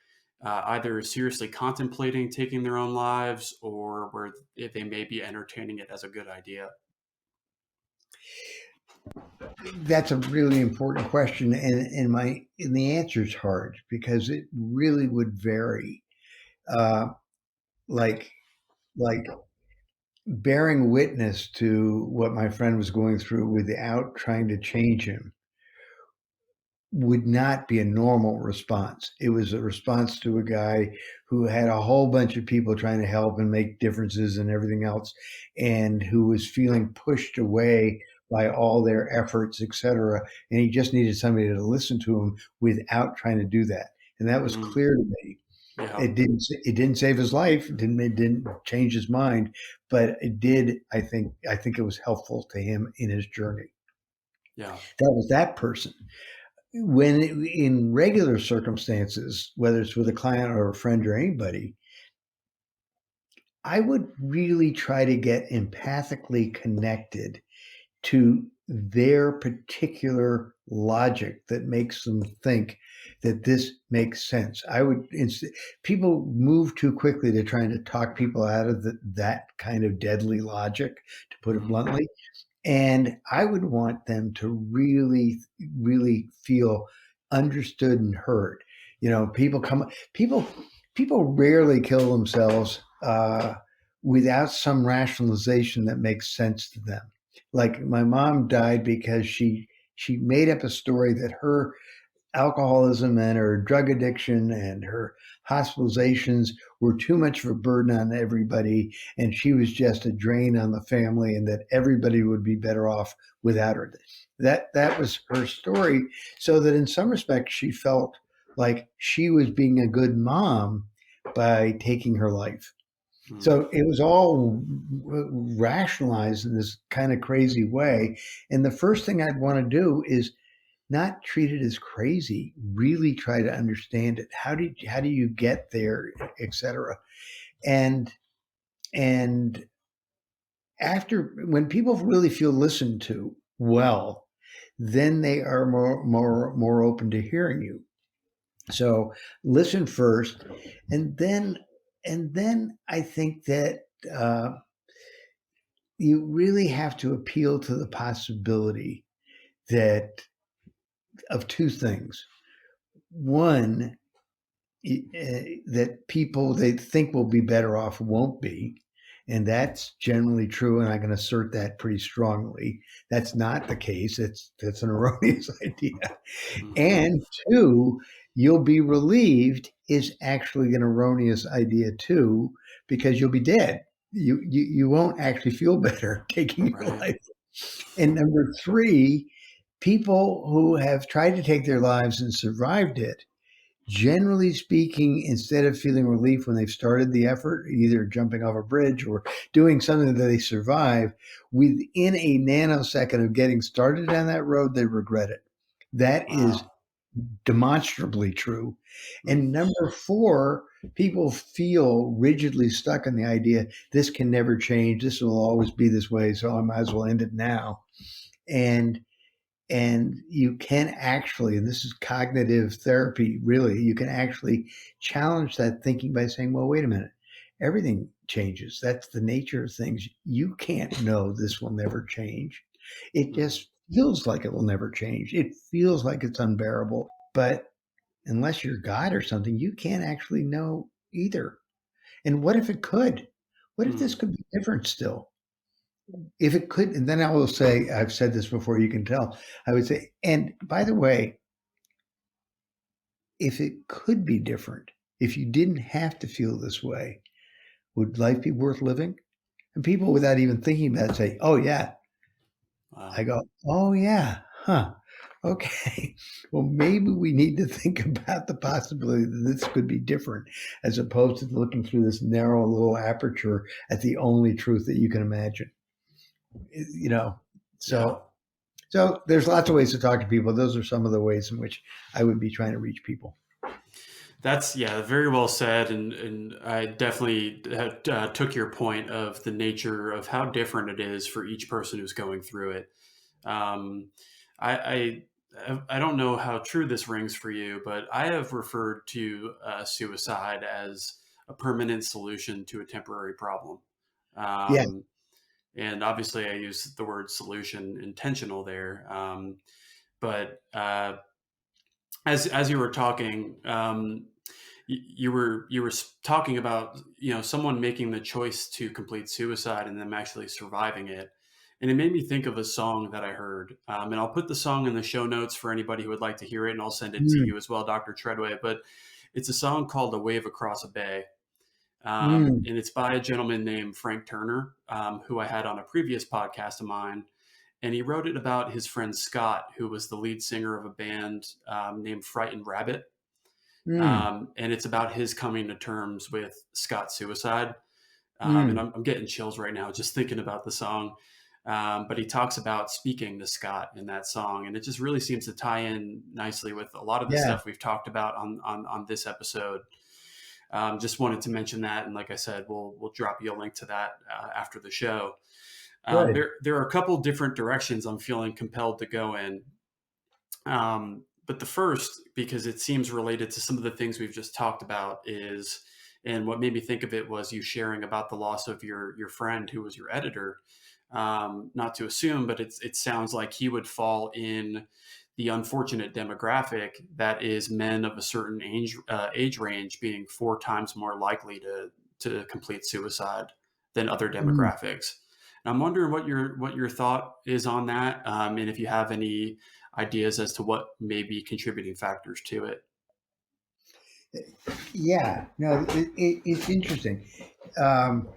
either seriously contemplating taking their own lives or where they may be entertaining it as a good idea. That's a really important question, and the answer is hard, because it really would vary. Uh, like like bearing witness to what my friend was going through without trying to change him would not be a normal response. It was a response to a guy who had a whole bunch of people trying to help and make differences and everything else, and who was feeling pushed away by all their efforts, etc. And he just needed somebody to listen to him without trying to do that. And that was Mm, clear to me. yeah, It didn't save his life. It didn't change his mind, but it did. I think it was helpful to him in his journey. yeah. That was that person. When in regular circumstances, whether it's with a client or a friend or anybody, I would really try to get empathically connected to their particular logic that makes them think that this makes sense. People move too quickly to trying to talk people out of that kind of deadly logic, to put it Mm, bluntly. And I would want them to really, really feel understood and heard. You know, people rarely kill themselves without some rationalization that makes sense to them. Like my mom died because she made up a story that her alcoholism and her drug addiction and her hospitalizations were too much of a burden on everybody, and she was just a drain on the family, and that everybody would be better off without her. That was her story, so that in some respects she felt like she was being a good mom by taking her life. So it was all rationalized in this kind of crazy way. And the first thing I'd want to do is not treat it as crazy, really try to understand it. How do you get there, etc. And and after, when people really feel listened to well, then they are more open to hearing you. So listen first, and then I think that you really have to appeal to the possibility that of two things. One, that people they think will be better off won't be. And that's generally true. And I can assert that pretty strongly. That's not the case. That's an erroneous idea. And two, you'll be relieved is actually an erroneous idea too, because you'll be dead. You won't actually feel better taking your life. And number three, people who have tried to take their lives and survived it, generally speaking, instead of feeling relief when they've started the effort, either jumping off a bridge or doing something that they survive, within a nanosecond of getting started on that road, they regret it. That is demonstrably true. And number four, people feel rigidly stuck in the idea this can never change. This will always be this way. So I might as well end it now. And you can actually, and this is cognitive therapy, really, you can actually challenge that thinking by saying, well, wait a minute, everything changes. That's the nature of things. You can't know this will never change. It just feels like it will never change. It feels like it's unbearable. But unless you're God or something, you can't actually know either. And what if it could? What if this could be different still? If it could, and then I will say, I've said this before, you can tell, I would say, and by the way, if it could be different, if you didn't have to feel this way, would life be worth living? And people, without even thinking about it, say, oh, yeah. Wow. I go, oh, yeah. Huh. Okay. Well, maybe we need to think about the possibility that this could be different, as opposed to looking through this narrow little aperture at the only truth that you can imagine. You know, so there's lots of ways to talk to people. Those are some of the ways in which I would be trying to reach people. That's very well said, and I definitely took your point of the nature of how different it is for each person who's going through it. I don't know how true this rings for you, but I have referred to suicide as a permanent solution to a temporary problem. Yeah. And obviously, I use the word solution intentional there. But as you were talking, you were talking about someone making the choice to complete suicide and them actually surviving it, and it made me think of a song that I heard. And I'll put the song in the show notes for anybody who would like to hear it, and I'll send it to you as well, Dr. Treadway. But it's a song called "A Wave Across a Bay." And it's by a gentleman named Frank Turner, who I had on a previous podcast of mine. And he wrote it about his friend Scott, who was the lead singer of a band named Frightened Rabbit. And it's about his coming to terms with Scott's suicide. And I'm getting chills right now just thinking about the song. But he talks about speaking to Scott in that song. And it just really seems to tie in nicely with a lot of the stuff we've talked about on this episode. Just wanted to mention that, and like I said, we'll drop you a link to that after the show. There are a couple different directions I'm feeling compelled to go in, but the first, because it seems related to some of the things we've just talked about, is, and what made me think of it was you sharing about the loss of your friend who was your editor. not to assume, but it sounds like he would fall in the unfortunate demographic that is men of a certain age range being 4 times more likely to complete suicide than other Mm. demographics. And I'm wondering what your thought is on that, and if you have any ideas as to what may be contributing factors to it. Yeah, no, it's interesting. Um,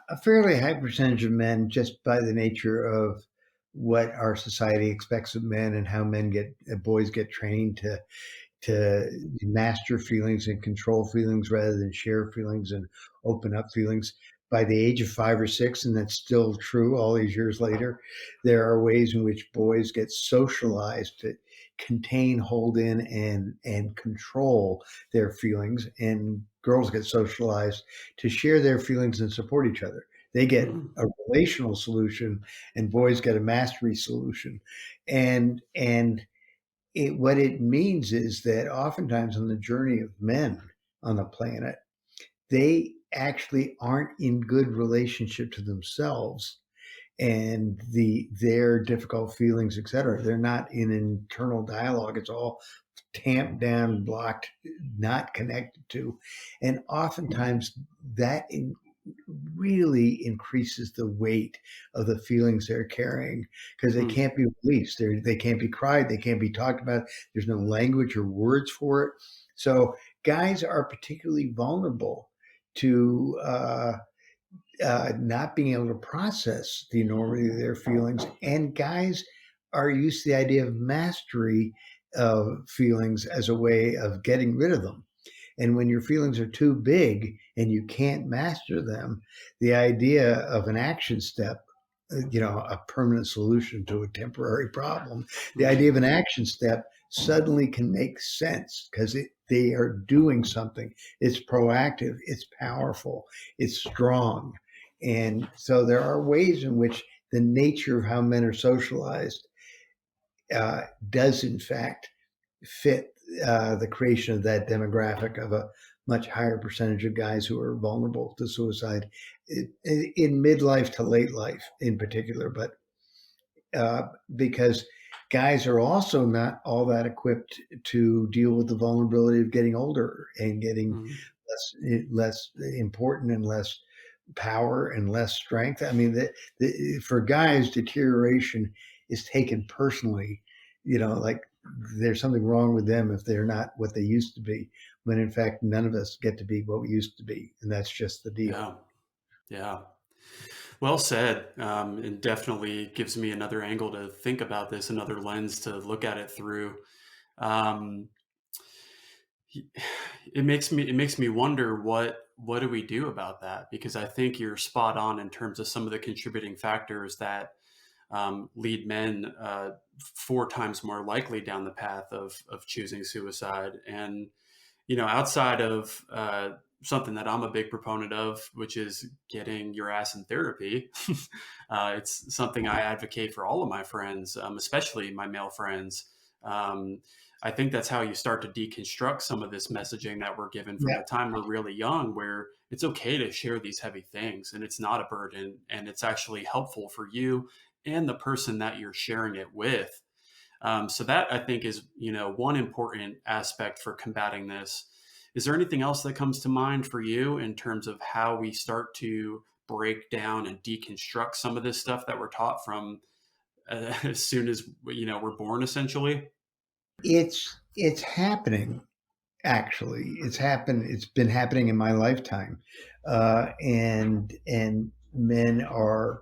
a fairly high percentage of men, just by the nature of what our society expects of men and how boys get trained to master feelings and control feelings rather than share feelings and open up feelings. By the age of 5 or 6, and that's still true all these years later, there are ways in which boys get socialized to contain, hold in, and control their feelings, and girls get socialized to share their feelings and support each other. They get Mm, a relational solution, and boys get a mastery solution, and what it means is that oftentimes on the journey of men on the planet, they actually aren't in good relationship to themselves and their difficult feelings, et cetera. They're not in internal dialogue. It's all tamped down, blocked, not connected to. And oftentimes that really increases the weight of the feelings they're carrying because they mm, can't be released. They can't be cried. They can't be talked about. There's no language or words for it. So guys are particularly vulnerable to not being able to process the enormity of their feelings. And guys are used to the idea of mastery of feelings as a way of getting rid of them. And when your feelings are too big and you can't master them, the idea of an action step, a permanent solution to a temporary problem, the mm, idea of an action step suddenly can make sense because they are doing something. It's proactive, it's powerful, it's strong. And so there are ways in which the nature of how men are socialized does, in fact, fit the creation of that demographic of a much higher percentage of guys who are vulnerable to suicide in midlife to late life in particular, but because guys are also not all that equipped to deal with the vulnerability of getting older and getting mm. less important and less power and less strength. I mean, for guys, deterioration is taken personally. Like there's something wrong with them if they're not what they used to be. When in fact, none of us get to be what we used to be, and that's just the deal. Yeah, yeah. Well said. And definitely gives me another angle to think about this, another lens to look at it through. Um, it makes me wonder what do we do about that? Because I think you're spot on in terms of some of the contributing factors that lead men 4 times more likely down the path of choosing suicide. And outside of something that I'm a big proponent of, which is getting your ass in therapy, it's something I advocate for all of my friends, especially my male friends. Um, I think that's how you start to deconstruct some of this messaging that we're given from Yeah, the time we're really young, where it's okay to share these heavy things and it's not a burden and it's actually helpful for you and the person that you're sharing it with. So that I think is, one important aspect for combating this. Is there anything else that comes to mind for you in terms of how we start to break down and deconstruct some of this stuff that we're taught from as soon as we're born, essentially? it's happening. Actually, it's been happening in my lifetime, and men are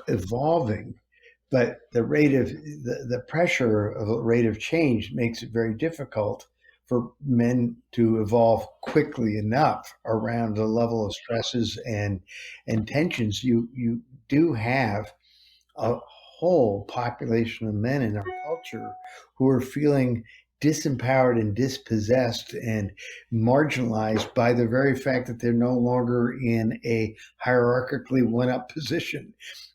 evolving, but the pressure of a rate of change makes it very difficult for men to evolve quickly enough around the level of stresses and tensions. You do have a whole population of men in our culture who are feeling disempowered and dispossessed and marginalized by the very fact that they're no longer in a hierarchically one-up position.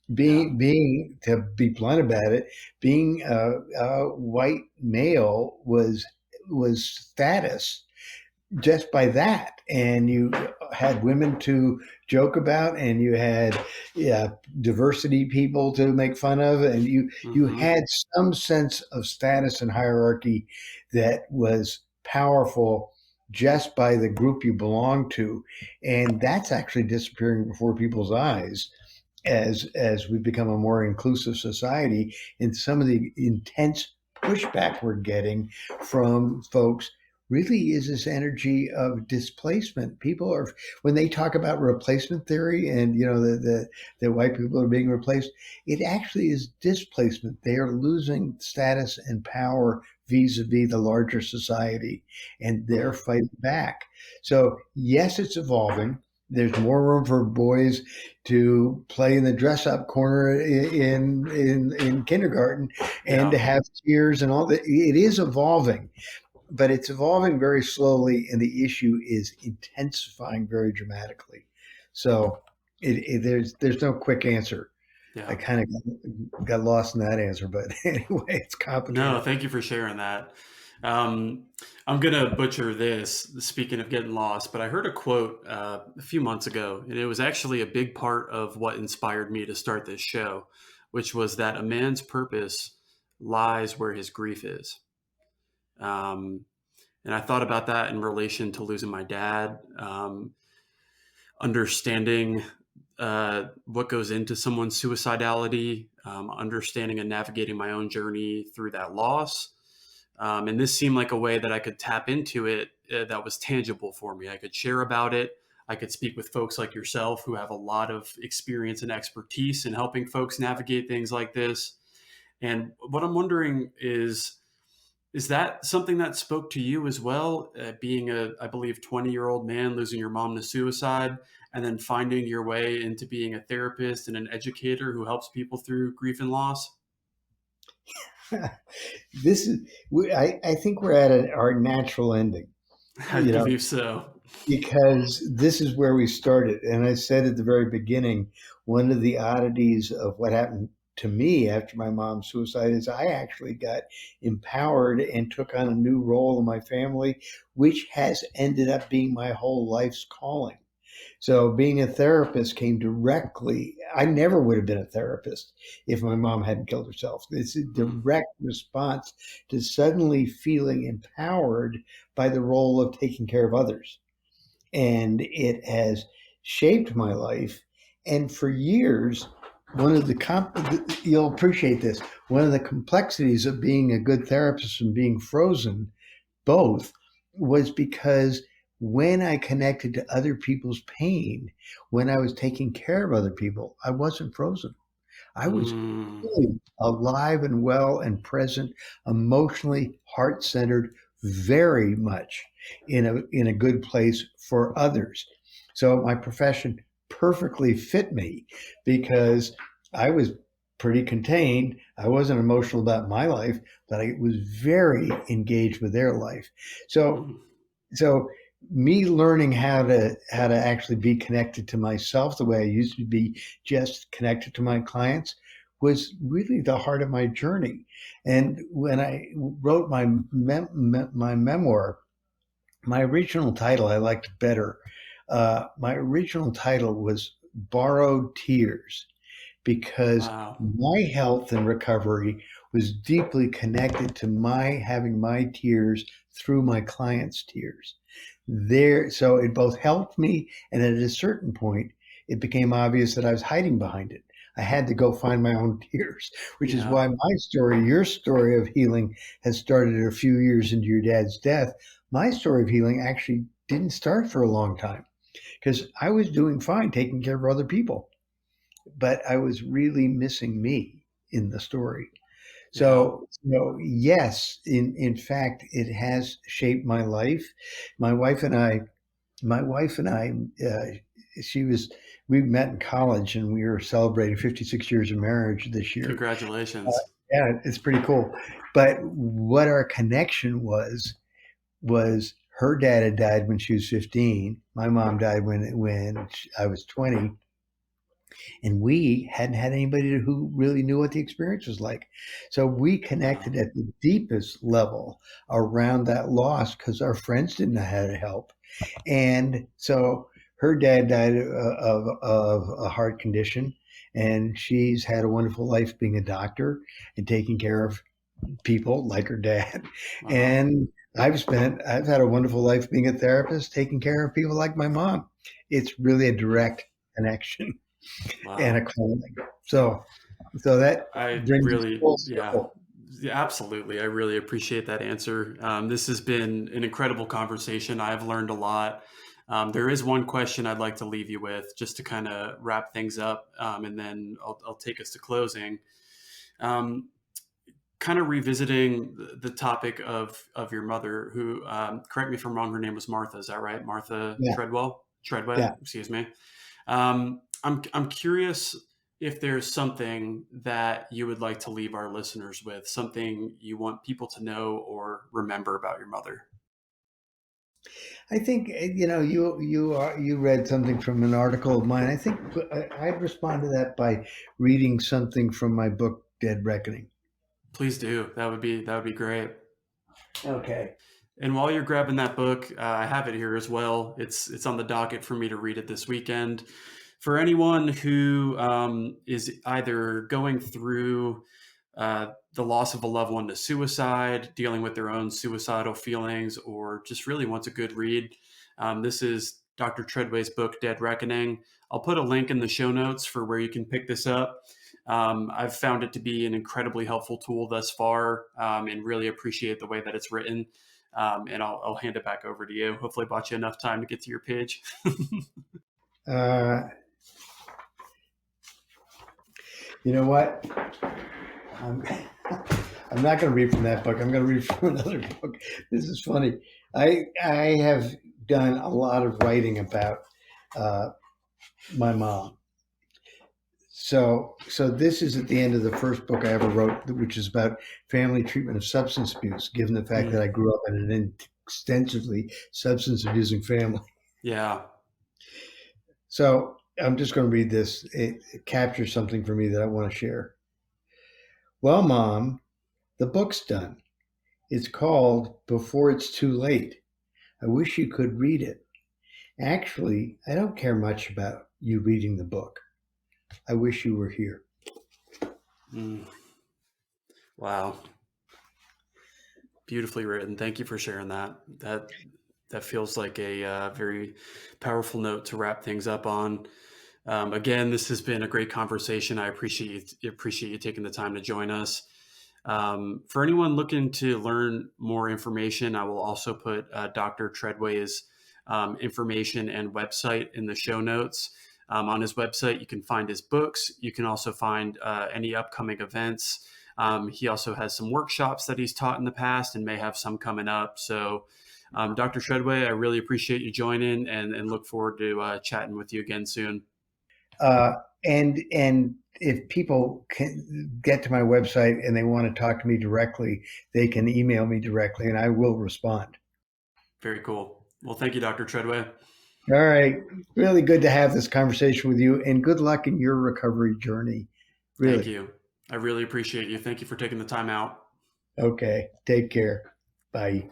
Yeah. Being to be blunt about it, being a white male was status just by that. And had women to joke about, and you had diversity people to make fun of, and you had some sense of status and hierarchy that was powerful just by the group you belong to, and that's actually disappearing before people's eyes as we become a more inclusive society. And some of the intense pushback we're getting from folks really is this energy of displacement. People are, when they talk about replacement theory and the white people are being replaced, it actually is displacement. They are losing status and power vis-a-vis the larger society, and they're fighting back. So yes, it's evolving. There's more room for boys to play in the dress-up corner in kindergarten, and to have cheers and all that. It is evolving, but it's evolving very slowly, and the issue is intensifying very dramatically. So there's no quick answer. Yeah. I kind of got lost in that answer, but anyway, it's complicated. No, thank you for sharing that. I'm going to butcher this, speaking of getting lost, but I heard a quote a few months ago, and it was actually a big part of what inspired me to start this show, which was that a man's purpose lies where his grief is. And I thought about that in relation to losing my dad, understanding what goes into someone's suicidality, understanding and navigating my own journey through that loss. And this seemed like a way that I could tap into it that was tangible for me. I could share about it. I could speak with folks like yourself who have a lot of experience and expertise in helping folks navigate things like this. And what I'm wondering is that something that spoke to you as well, being I believe, 20-year-old man, losing your mom to suicide, and then finding your way into being a therapist and an educator who helps people through grief and loss? I think we're at our natural ending. I believe so. Because this is where we started. And I said at the very beginning, one of the oddities of what happened to me after my mom's suicide is I actually got empowered and took on a new role in my family, which has ended up being my whole life's calling. So being a therapist came directly. I never would have been a therapist if my mom hadn't killed herself. It's a direct response to suddenly feeling empowered by the role of taking care of others. And it has shaped my life. And for years, you'll appreciate this, one of the complexities of being a good therapist and being frozen, both, was because when I connected to other people's pain, when I was taking care of other people, I wasn't frozen. I was really alive and well and present, emotionally heart-centered, very much in a good place for others. So my profession perfectly fit me because I was pretty contained. I wasn't emotional about my life, but I was very engaged with their life. So me learning how to actually be connected to myself the way I used to be just connected to my clients was really the heart of my journey. And when I wrote my memoir, my original title I liked better. My original title was Borrowed Tears, because my health and recovery was deeply connected to my having my tears through my clients' tears. So it both helped me, and at a certain point, it became obvious that I was hiding behind it. I had to go find my own tears, which is why my story, your story of healing, has started a few years into your dad's death. My story of healing actually didn't start for a long time because I was doing fine taking care of other people, but I was really missing me in the story. So, yes, in fact, it has shaped my life. My wife and I, we met in college, and we were celebrating 56 years of marriage this year. Congratulations. Yeah, it's pretty cool. But what our connection was her dad had died when she was 15. My mom died when I was 20. And we hadn't had anybody who really knew what the experience was like. So we connected at the deepest level around that loss because our friends didn't know how to help. And so her dad died of a heart condition, and she's had a wonderful life being a doctor and taking care of people like her dad. Wow. And I've had a wonderful life being a therapist, taking care of people like my mom. It's really a direct connection and a Wow. calling. So that I brings us really, full yeah. circle. Yeah, absolutely. I really appreciate that answer. This has been an incredible conversation. I've learned a lot. There is one question I'd like to leave you with just to kind of wrap things up, and then I'll take us to closing. Um, Kind of revisiting the topic of your mother, who, correct me if I'm wrong, her name was Martha. Is that right? Martha Yeah, Treadway, yeah. excuse me. I'm curious if there's something that you would like to leave our listeners with, something you want people to know or remember about your mother. I think you read something from an article of mine. I think I'd respond to that by reading something from my book, Dead Reckoning. Please do. That would be great. Okay. And while you're grabbing that book, I have it here as well. It's on the docket for me to read it this weekend. For anyone who is either going through the loss of a loved one to suicide, dealing with their own suicidal feelings, or just really wants a good read, this is Dr. Treadway's book, Dead Reckoning. I'll put a link in the show notes for where you can pick this up. I've found it to be an incredibly helpful tool thus far, and really appreciate the way that it's written. And I'll hand it back over to you. Hopefully, I bought you enough time to get to your page. Uh, you know what? I'm, I'm not going to read from that book. I'm going to read from another book. This is funny. I have done a lot of writing about my mom. So this is at the end of the first book I ever wrote, which is about family treatment of substance abuse, given the fact that I grew up in an extensively substance abusing family. Yeah. So I'm just going to read this. It captures something for me that I want to share. Well, Mom, the book's done. It's called Before It's Too Late. I wish you could read it. Actually, I don't care much about you reading the book. I wish you were here. Wow. Beautifully written. Thank you for sharing that. That feels like a very powerful note to wrap things up on. Again, this has been a great conversation. I appreciate you taking the time to join us. For anyone looking to learn more information, I will also put Dr. Treadway's information and website in the show notes. On his website, you can find his books. You can also find any upcoming events. He also has some workshops that he's taught in the past and may have some coming up. So, Dr. Treadway, I really appreciate you joining and look forward to chatting with you again soon. And if people can get to my website and they want to talk to me directly, they can email me directly and I will respond. Very cool. Well, thank you, Dr. Treadway. All right. Really good to have this conversation with you and good luck in your recovery journey. Really. Thank you. I really appreciate you. Thank you for taking the time out. Okay. Take care. Bye.